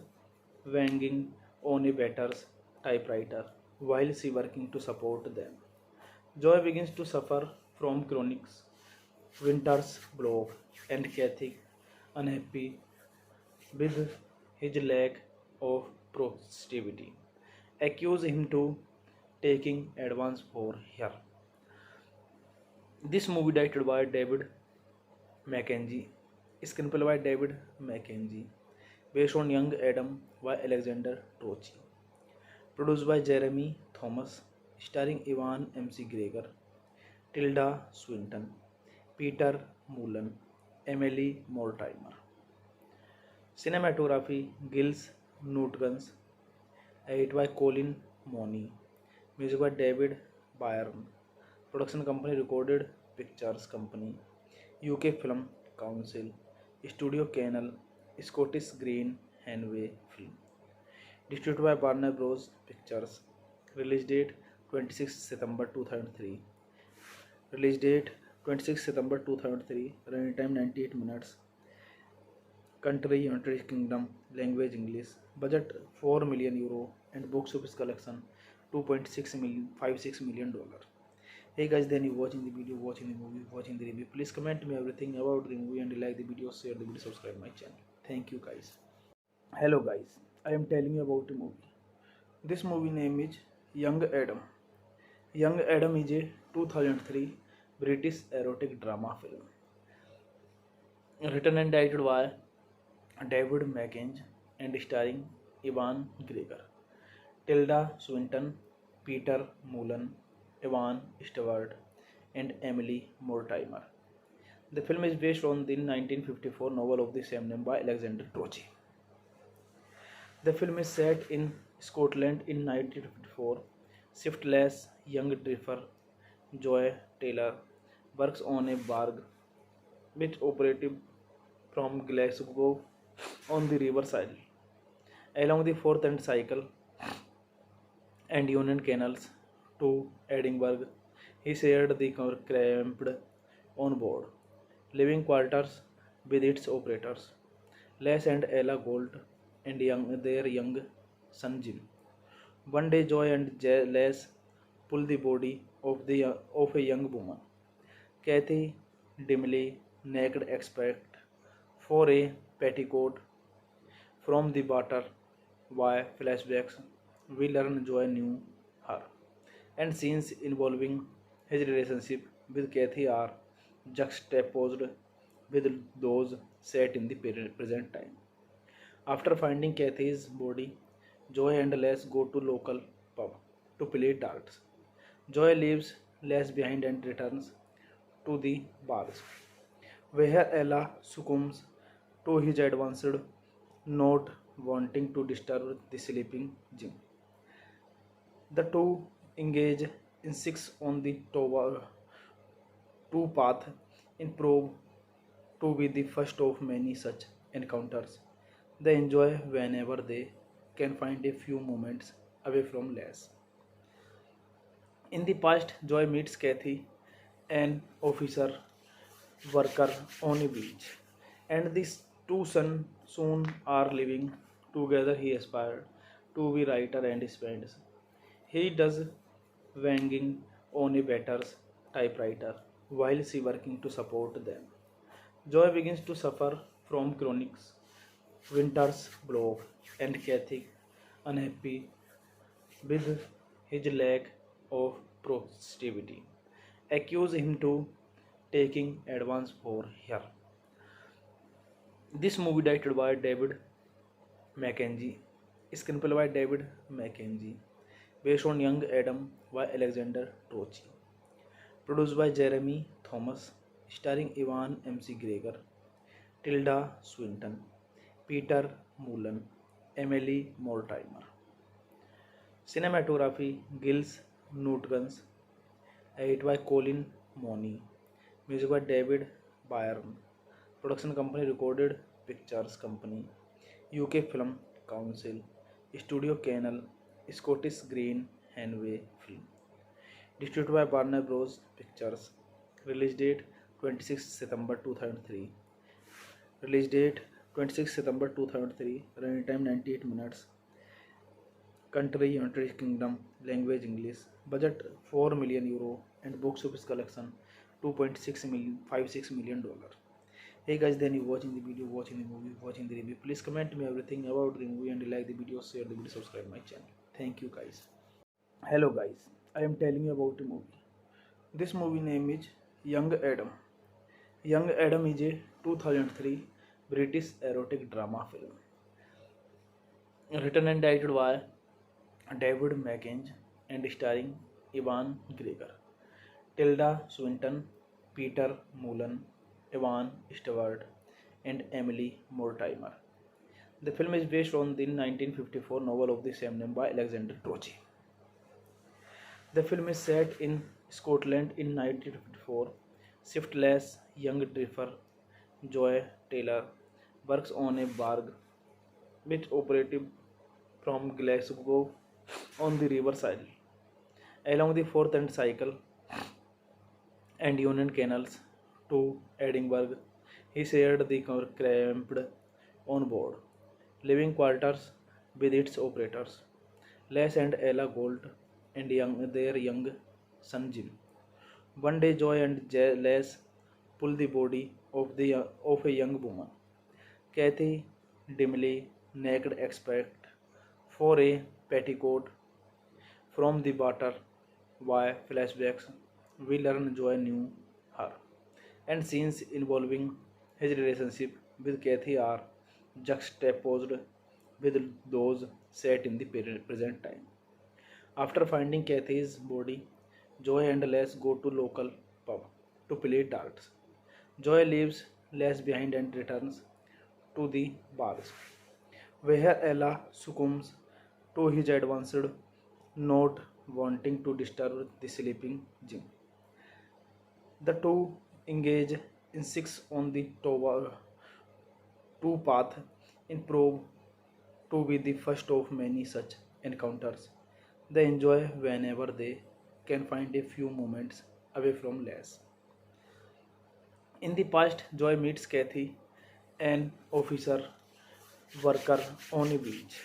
wanging on a batter's typewriter while she working to support them. Joy begins to suffer from chronic Winter's blog, and Kathy, unhappy with his lack of productivity, accuse him to taking advance for her. This movie directed by David Mackenzie, screenplay by David Mackenzie, based on Young Adam by Alexander Trochi, produced by Jeremy Thomas, starring Ivan McGregor, Tilda Swinton, Peter Mullen, Emily Mortimer. Cinematography Gilles Nutguns, edited by Colin Mooney, music by David Byrne, production company Recorded Pictures Company, UK Film Council, Studio Canal, Scottish Green Hanway Film, distributed by Warner Bros. Pictures, release date 26 September 2003, release date 26 September 2003, running time 98 minutes, country United Kingdom, language English, budget 4 million euro and box office collection 2.6 million, 56 million dollar. Hey guys, then you watching the video, watching the movie, watching the review. Please comment me everything about the movie and like the video, share the video, subscribe my channel. Thank you guys. Hello guys, I am telling you about the movie. This movie name is Young Adam. Young Adam is a 2003 British erotic drama film written and directed by David Mackenzie and starring Ivan Gregor, Tilda Swinton, Peter Mullen, Evan Stewart, and Emily Mortimer. The film is based on the 1954 novel of the same name by Alexander Trochi. The film is set in Scotland in 1954. Shiftless young drifter Joy Taylor works on a barge which operative from Glasgow on the riverside along the Forth and Cycle and Union Canals to Edinburgh. He shared the cramped on board living quarters with its operators, Les and Ella Gold, and their young son Jim. One day, Joy and Les pull the body of a young woman, Kathy, dimly naked, except for a petticoat from the water. Via flashbacks, we learn Joy knew her, and scenes involving his relationship with Kathy are juxtaposed with those set in the present time. After finding Kathy's body, Joy and Les go to local pub to play darts. Joy leaves Les behind and returns to the bars, where Ella succumbs to his advanced, not wanting to disturb the sleeping Jim. The two engage in sex on the two path in prove to be the first of many such encounters. They enjoy whenever they can find a few moments away from Les. In the past, Joy meets Kathy, an officer worker on a beach, and these two soon are living together. He aspired to be writer and spends. He does wanging on a batter's typewriter while she working to support them. Joy begins to suffer from chronic winter's block, and Kathy, unhappy with his lack of productivity, accuse him to taking advance for her. This movie directed by David Mackenzie, screenplay by David Mackenzie, based on Young Adam by Alexander Trochi, produced by Jeremy Thomas, starring Ivan McGregor, Tilda Swinton, Peter Mullen, Emily Mortimer. Cinematography Gilles Nutguns, edited by Colin Mooney, music by David Byrne, production company Recorded Pictures Company, UK Film Council, Studio Canal, Scottish Green Hanway Film, distributed by Warner Bros. Pictures, release date 26 September 2003, release date 26 September 2003, running time 98 minutes, country United Kingdom, language English, budget 4 million euro and box office collection 2.6 million, 56 million dollar. Hey guys, then you watching the video, watching the movie, watching the review. Please comment me everything about the movie and like the video, share the video, subscribe my channel. Thank you guys. Hello guys, I am telling you about a movie. This movie name is Young Adam. Young Adam is a 2003 British erotic drama film written and directed by David Mackenzie and starring Ewan Gregor, Tilda Swinton, Peter Mullen, Evan Stewart, and Emily Mortimer. The film is based on the 1954 novel of the same name by Alexander Troche. The film is set in Scotland in 1954. Shiftless young drifter Joy Taylor works on a barge which operative from Glasgow on the riverside along the Forth and Cycle and Union Canals to Edinburgh. He shared the cramped on board living quarters with its operators, Les and Ella Gold, and their young son Jim. One day, Joy and Les pull the body of a young woman, Kathy, dimly naked, except for a petticoat from the water. Via flashbacks, we learn Joy knew her, and scenes involving his relationship with Kathy are juxtaposed with those set in the present time. After finding Kathy's body, Joy and Les go to local pub to play darts. Joy leaves Les behind and returns to the bars, where Ella succumbs to his advanced, not wanting to disturb the sleeping Jim. The two engage in sex on the two path in prove to be the first of many such encounters. They enjoy whenever they can find a few moments away from Les. In the past, Joy meets Kathy, an officer worker on a beach,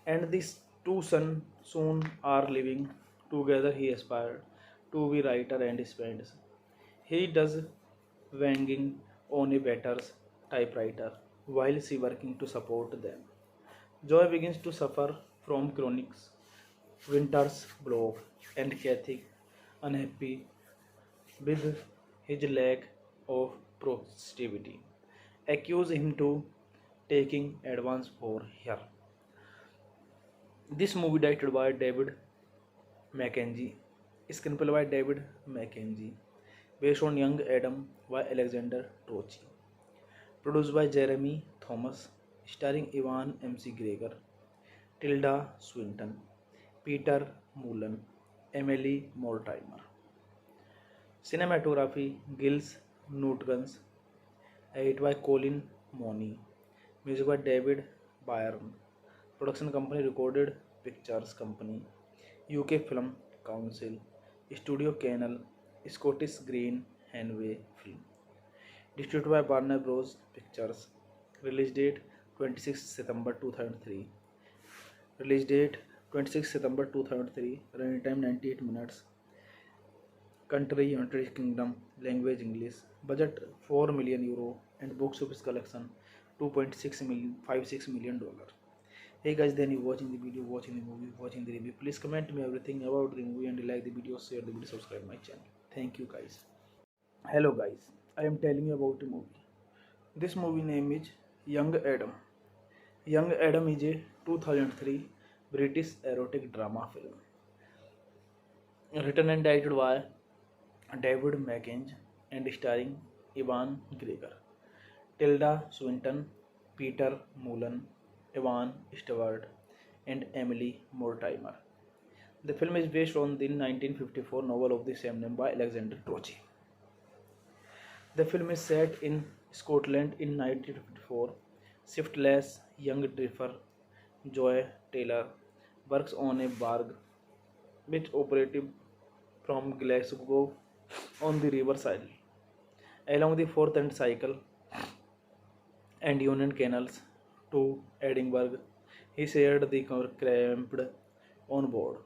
and these two sons soon are living together. He aspired to be writer and spends. He does wanging on a batter's typewriter while she working to support them. Joy begins to suffer from chronic winter's block and Kathy, unhappy with his lack of productivity, accuse him to taking advance for her. This movie directed by David Mackenzie, screenplay by David Mackenzie, based on Young Adam by Alexander Troche, produced by Jeremy Thomas, starring Ewan McGregor, Tilda Swinton, Peter Mullen, Emily Mortimer. Cinematography Gilles Nutguns, edited by Colin Mooney, music by David Byrne, production company Recorded Pictures Company, UK Film Council, Studio Canal, Scottish Green Hanway Film, distributed by Warner Bros. Pictures, release date 26 September 2003, release date 26 September 2003, running time 98 minutes, country United Kingdom, language English, budget 4 million euro, and box office collection 2.6 million, 56 million dollar. Hey guys, then you watching the video, watching the movie, watching the review. Please comment me everything about the movie and like the video, share the video, subscribe my channel. Thank you guys. Hello guys, I am telling you about a movie. This movie name is Young Adam. Young Adam is a 2003 British erotic drama film written and directed by David Mackenzie and starring Ewan Gregor, Tilda Swinton, Peter Mullen, Evan Stewart, and Emily Mortimer. The film is based on the 1954 novel of the same name by Alexander Troche. The film is set in Scotland in 1954. Shiftless young drifter Joy Taylor works on a barge which operative from Glasgow on the riverside along the Forth and Cycle and Union Canals to Edinburgh. He shared the cramped on board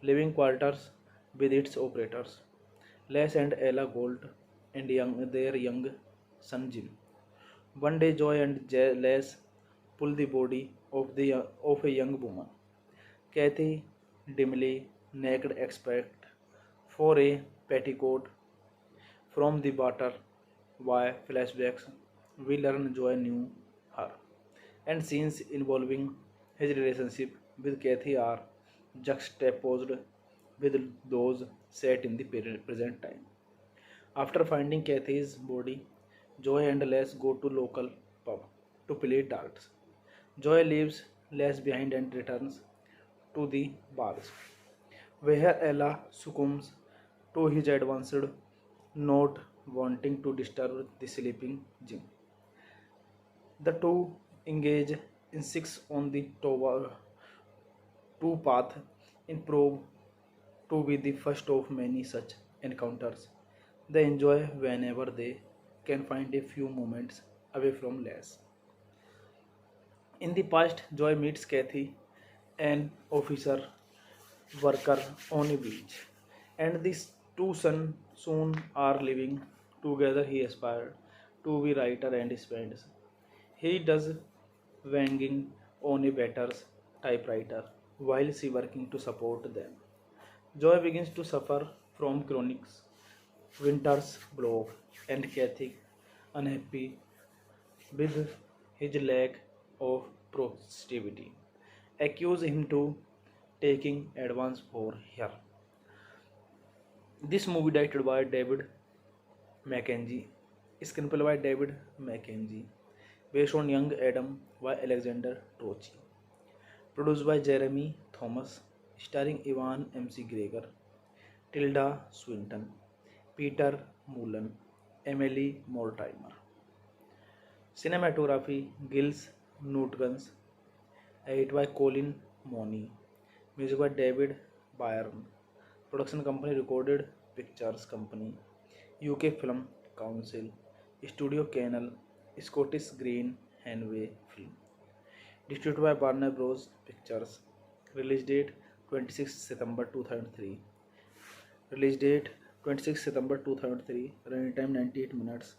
living quarters with its operators, Les and Ella Gold, and their young son Jim. One day, Joy and Les pull the body of a young woman, Kathy, dimly naked, expect for a petticoat from the water. Via flashbacks, we learn Joy knew her, and scenes involving his relationship with Kathy are juxtaposed with those set in the present time. After finding Kathy's body, Joy and Les go to local pub to play darts. Joy leaves Les behind and returns to the bars, where Ella succumbs to his advanced, not wanting to disturb the sleeping Jim. The two engage in sex on the two path in prove to be the first of many such encounters. They enjoy whenever they can find a few moments away from Les. In the past, Joy meets Kathy, an officer worker on a beach, and these two soon are living together. He aspired to be writer and spends. He does wanging on a batter's typewriter while she working to support them. Joy begins to suffer from chronic winter's block, and Kathy, unhappy with his lack of productivity, accuse him to taking advance for her. This movie directed by David Mackenzie, screenplay by David Mackenzie, based on Young Adam by Alexander Trochi, produced by Jeremy Thomas, starring Ivan McGregor, Tilda Swinton, Peter Mullen, Emily Mortimer. Cinematography Gilles Newtons, edited by Colin Mooney, music by David Byrne, production company Recorded Pictures Company, UK Film Council, Studio Canal, Scottish Green Hanway Film, distributed by Warner Bros. Pictures, release date 26 September 2003, release date 26 September 2003, running time 98 minutes,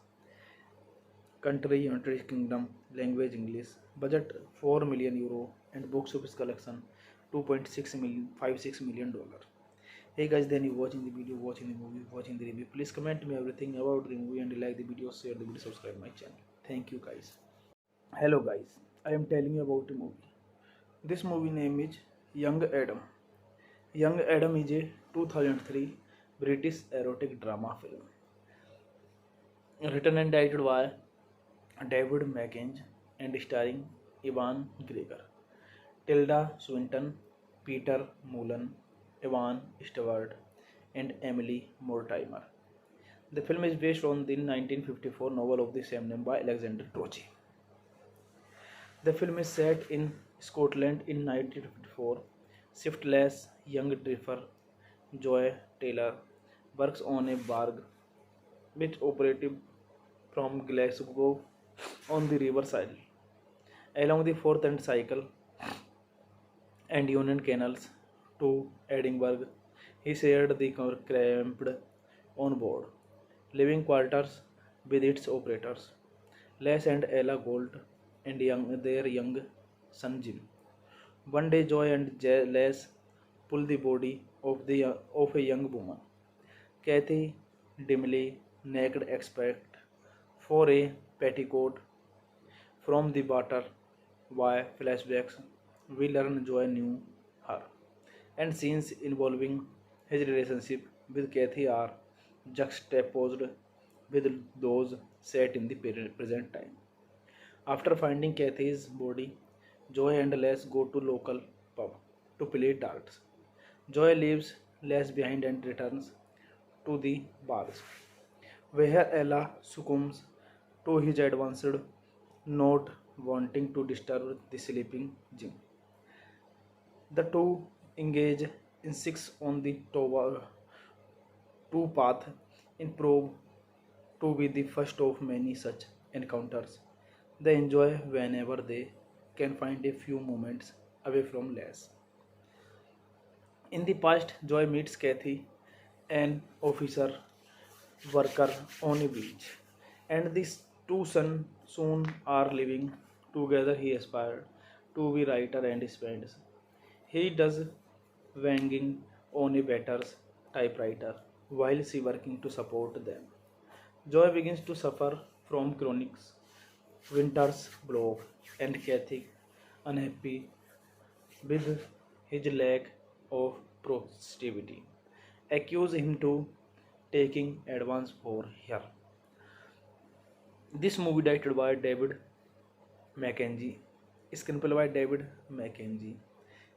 country United Kingdom, language English, budget 4 million euro, and box office collection 2.6 million, 56 million dollar. Hey guys, then you watching the video, watching the movie, watching the review. Please comment me everything about the movie and like the video, share the video, subscribe my channel. Thank you guys. Hello guys, I am telling you about a movie. This movie name is Young Adam. Young Adam is a 2003 British erotic drama film written and directed by David Mackenzie and starring Ivan Gregor, Tilda Swinton, Peter Mullen, Evan Stewart, and Emily Mortimer. The film is based on the 1954 novel of the same name by Alexander Trochi. The film is set in Scotland in 1954. Shiftless young drifter Joy Taylor works on a barge which operative from Glasgow on the riverside along the Forth and Cycle and Union Canals to Edinburgh. He shared the cramped on board living quarters with its operators, Les and Ella Gold, and their young son Jim. One day, Joy and Les pull the body of a young woman, Kathy, dimly naked, expect for a petticoat from the water. Via flashbacks, we learn Joy knew her, and scenes involving his relationship with Kathy are juxtaposed with those set in the present time. After finding Kathy's body, Joy and Les go to local pub to play darts. Joy leaves Les behind and returns to the bars, where Ella succumbs to his advanced, not wanting to disturb the sleeping Jim. The two engage in sex on the two path in prove to be the first of many such encounters. They enjoy whenever they can find a few moments away from Les. In the past, Joy meets Kathy, an officer worker on a beach, and these two sons soon are living together. He aspired to be writer and spends. He does wanging on a batter's typewriter while she working to support them. Joy begins to suffer from chronic winter's block, and Kathy, unhappy with his lack of productivity, accuse him to taking advance for her. This movie directed by David Mackenzie, screenplay by David Mackenzie,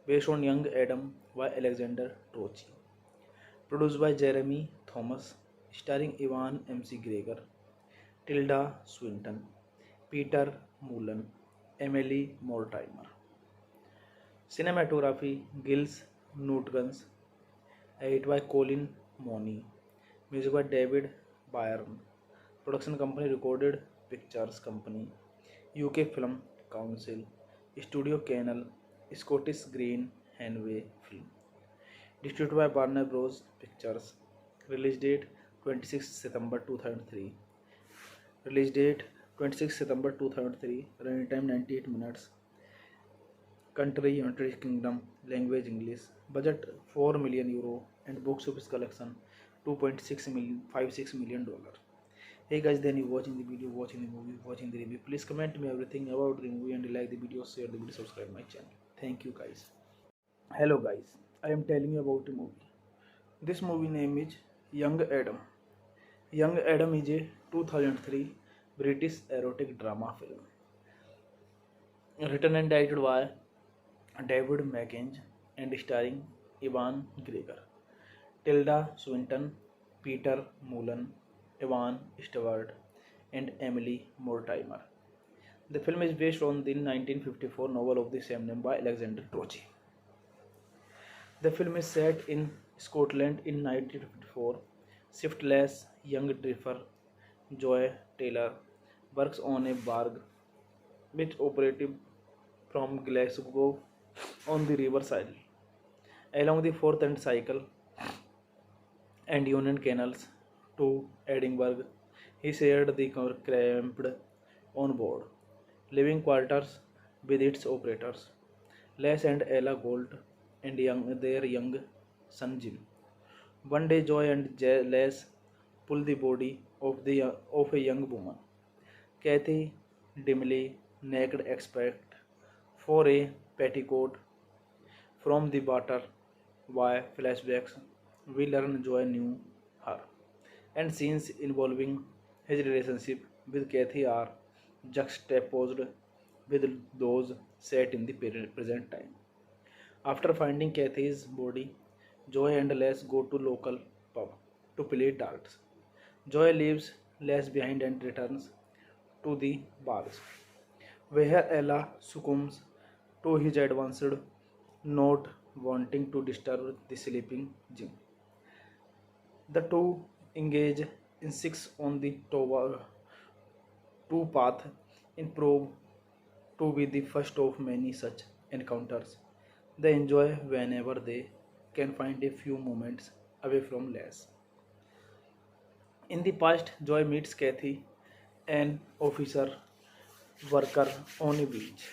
based on Young Adam by Alexander Trochi, produced by Jeremy Thomas, starring Ivan McGregor, Tilda Swinton, Peter Mullen, Emily Mortimer. Cinematography Gilles Newtons, edited by Colin Mooney, music by David Byrne, production company Recorded Pictures Company, UK Film Council, Studio Canal, Scottish Green Hanway Film, distributed by Warner Bros. Pictures, release date 26 September 2003, release date 26 September 2003, running time 98 minutes, country United Kingdom, language English, budget 4 million euro, and box office collection 2.6 million, 56 million dollar. Hey guys, then you watching the video, watching the movie, watching the review. Please comment me everything about the movie and like the video, share the video, subscribe my channel. Thank you guys. Hello guys, I am telling you about a movie. This movie name is Young Adam. Young Adam is a 2003 British erotic drama film written and directed by David Mackenzie and starring Ivan Gregor, Tilda Swinton, Peter Mullen, Evan Stewart, and Emily Mortimer. The film is based on the 1954 novel of the same name by Alexander Trochi. The film is set in Scotland in 1954. Shiftless young drifter Joy Taylor works on a barge which operative from Glasgow on the riverside along the Forth and Cycle and Union Canals to Edinburgh. He shared the cramped on board living quarters with its operators, Les and Ella Gold, and their young son Jim. One day, Joy and Les pull the body of a young woman, Kathy, dimly naked, except for a petticoat from the water. Via flashbacks, we learn Joy knew her, and scenes involving his relationship with Kathy are juxtaposed with those set in the present time. After finding Kathy's body, Joy and Les go to local pub to play darts. Joy leaves Les behind and returns to the bars, where Ella succumbs to his advances, not wanting to disturb the sleeping Jim. The two engage in sex on the two path in prove to be the first of many such encounters. They enjoy whenever they can find a few moments away from Les. In the past, Joy meets Kathy, an officer worker on a beach,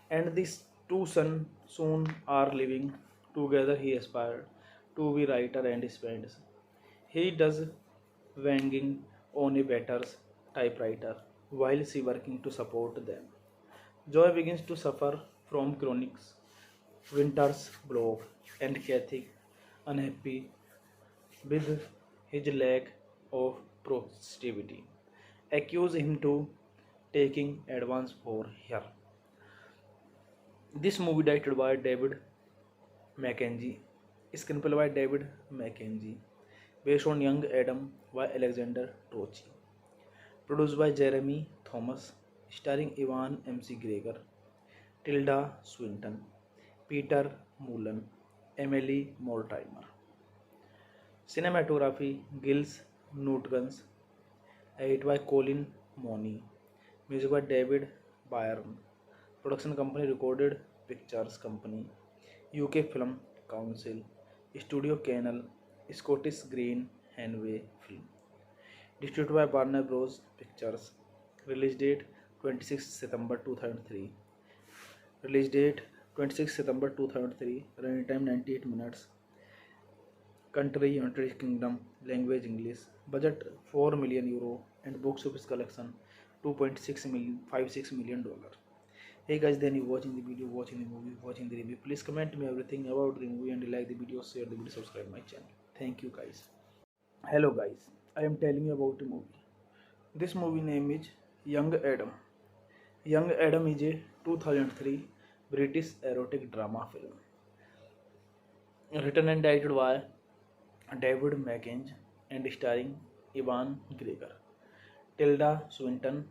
and these two sons soon are living together. He aspired to be writer and spends. He does wanging on a batter's typewriter while she working to support them. Joy begins to suffer from chronic winter's block, and Kathy, unhappy with his lack of productivity, accuse him to taking advance for her. This movie directed by David Mackenzie, screenplay by David Mackenzie, based on Young Adam by Alexander Trochi, produced by Jeremy Thomas, starring Ivan McGregor, Tilda Swinton, Peter Mullen, Emily Mortimer. Cinematography Gilles Newtons, edited by Colin Mooney, music by David Byrne, production company Recorded Pictures Company, UK Film Council, Studio Canal, Scottish Green Hanway Film, Distributed by Warner Bros. Pictures. Release date 26 September 2003. Release date 26 September 2003. Running time 98 minutes. Country United Kingdom. Language English. Budget 4 million euro and box office collection 2.6 million, $56 million. Hey guys, then you watching the video, watching the movie, watching the review. Please comment me everything about the movie and like the video, share the video, subscribe my channel. Thank you guys. Hello guys, I am telling you about a movie. This movie name is Young Adam. Young Adam is a 2003 British erotic drama film written and directed by David Mackenzie and starring Ewan Gregor, Tilda Swinton,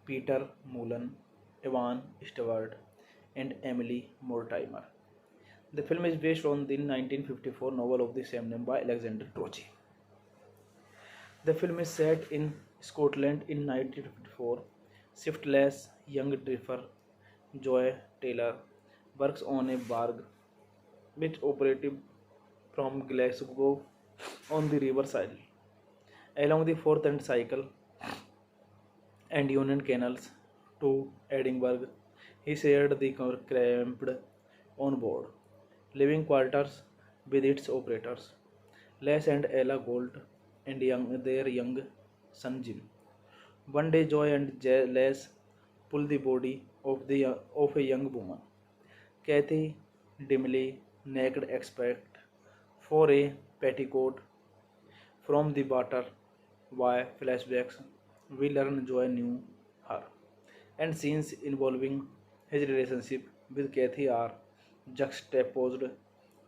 Peter Mullen, Evan Stewart, and Emily Mortimer. The film is based on the 1954 novel of the same name by Alexander Troche. The film is set in Scotland in 1954. Shiftless young drifter Joy Taylor works on a barge which operative from Glasgow on the riverside along the Forth and Cycle and Union Canals to Edinburgh. He shared the cramped on board living quarters with its operators, Les and Ella Gold, and their young son Jim. One day, Joy and Les pull the body of a young woman, Kathy, dimly naked, except for a petticoat from the water. Via flashbacks, we learn Joy knew her, and scenes involving his relationship with Kathy are juxtaposed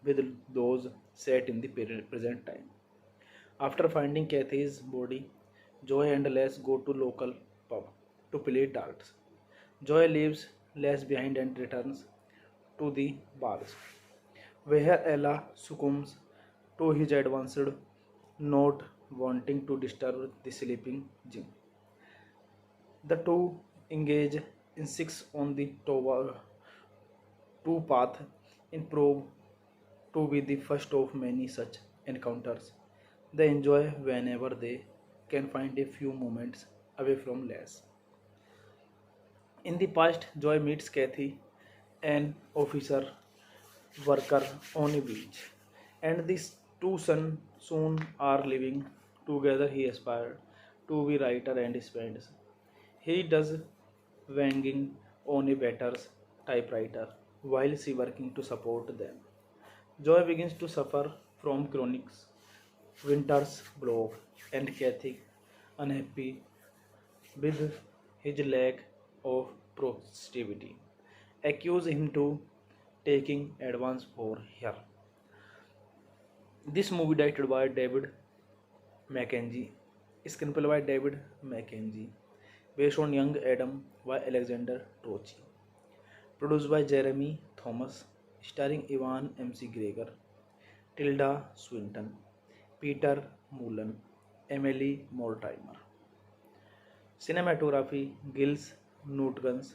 with those set in the present time. After finding Kathy's body, Joy and Les go to local pub to play darts. Joy leaves Les behind and returns to the bars, where Ella succumbs to his advances, not wanting to disturb the sleeping Jim. The two engage in sex on the two path in prove to be the first of many such encounters. They enjoy whenever they can find a few moments away from Les. In the past, Joy meets Kathy, an officer worker on a beach, and these two sons soon are living together. He aspired to be writer and spends. He does wanging on a batter's typewriter while she working to support them. Joy begins to suffer from chronic winter's block and Kathy, unhappy with his lack of productivity, accuse him to taking advance for her. This movie directed by David Mackenzie, screenplay by David Mackenzie, based on Young Adam by Alexander Troche, produced by Jeremy Thomas, starring Ewan McGregor, Tilda Swinton, Peter Mullen, Emily Mortimer. Cinematography Gilles Nutguns,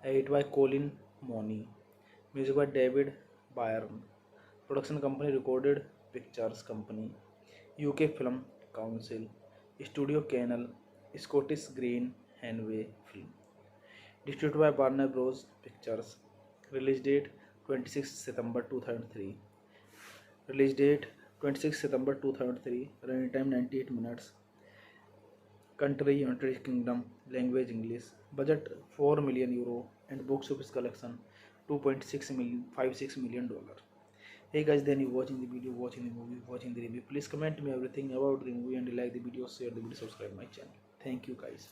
edited by Colin Mooney, music by David Byrne, production company Recorded Pictures Company, UK Film Council, Studio Canal, Scottish Green Hanway Film. Distributed by Warner Bros. Pictures. Release date 26 September 2003. Release date 26 September 2003. Running time 98 minutes. Country United Kingdom. Language English. Budget 4 million euro and box office collection 2.6 million, $56 million. Hey guys, then you watching the video, watching the movie, watching the review. Please comment me everything about the movie and like the video, share the video, subscribe my channel. Thank you guys.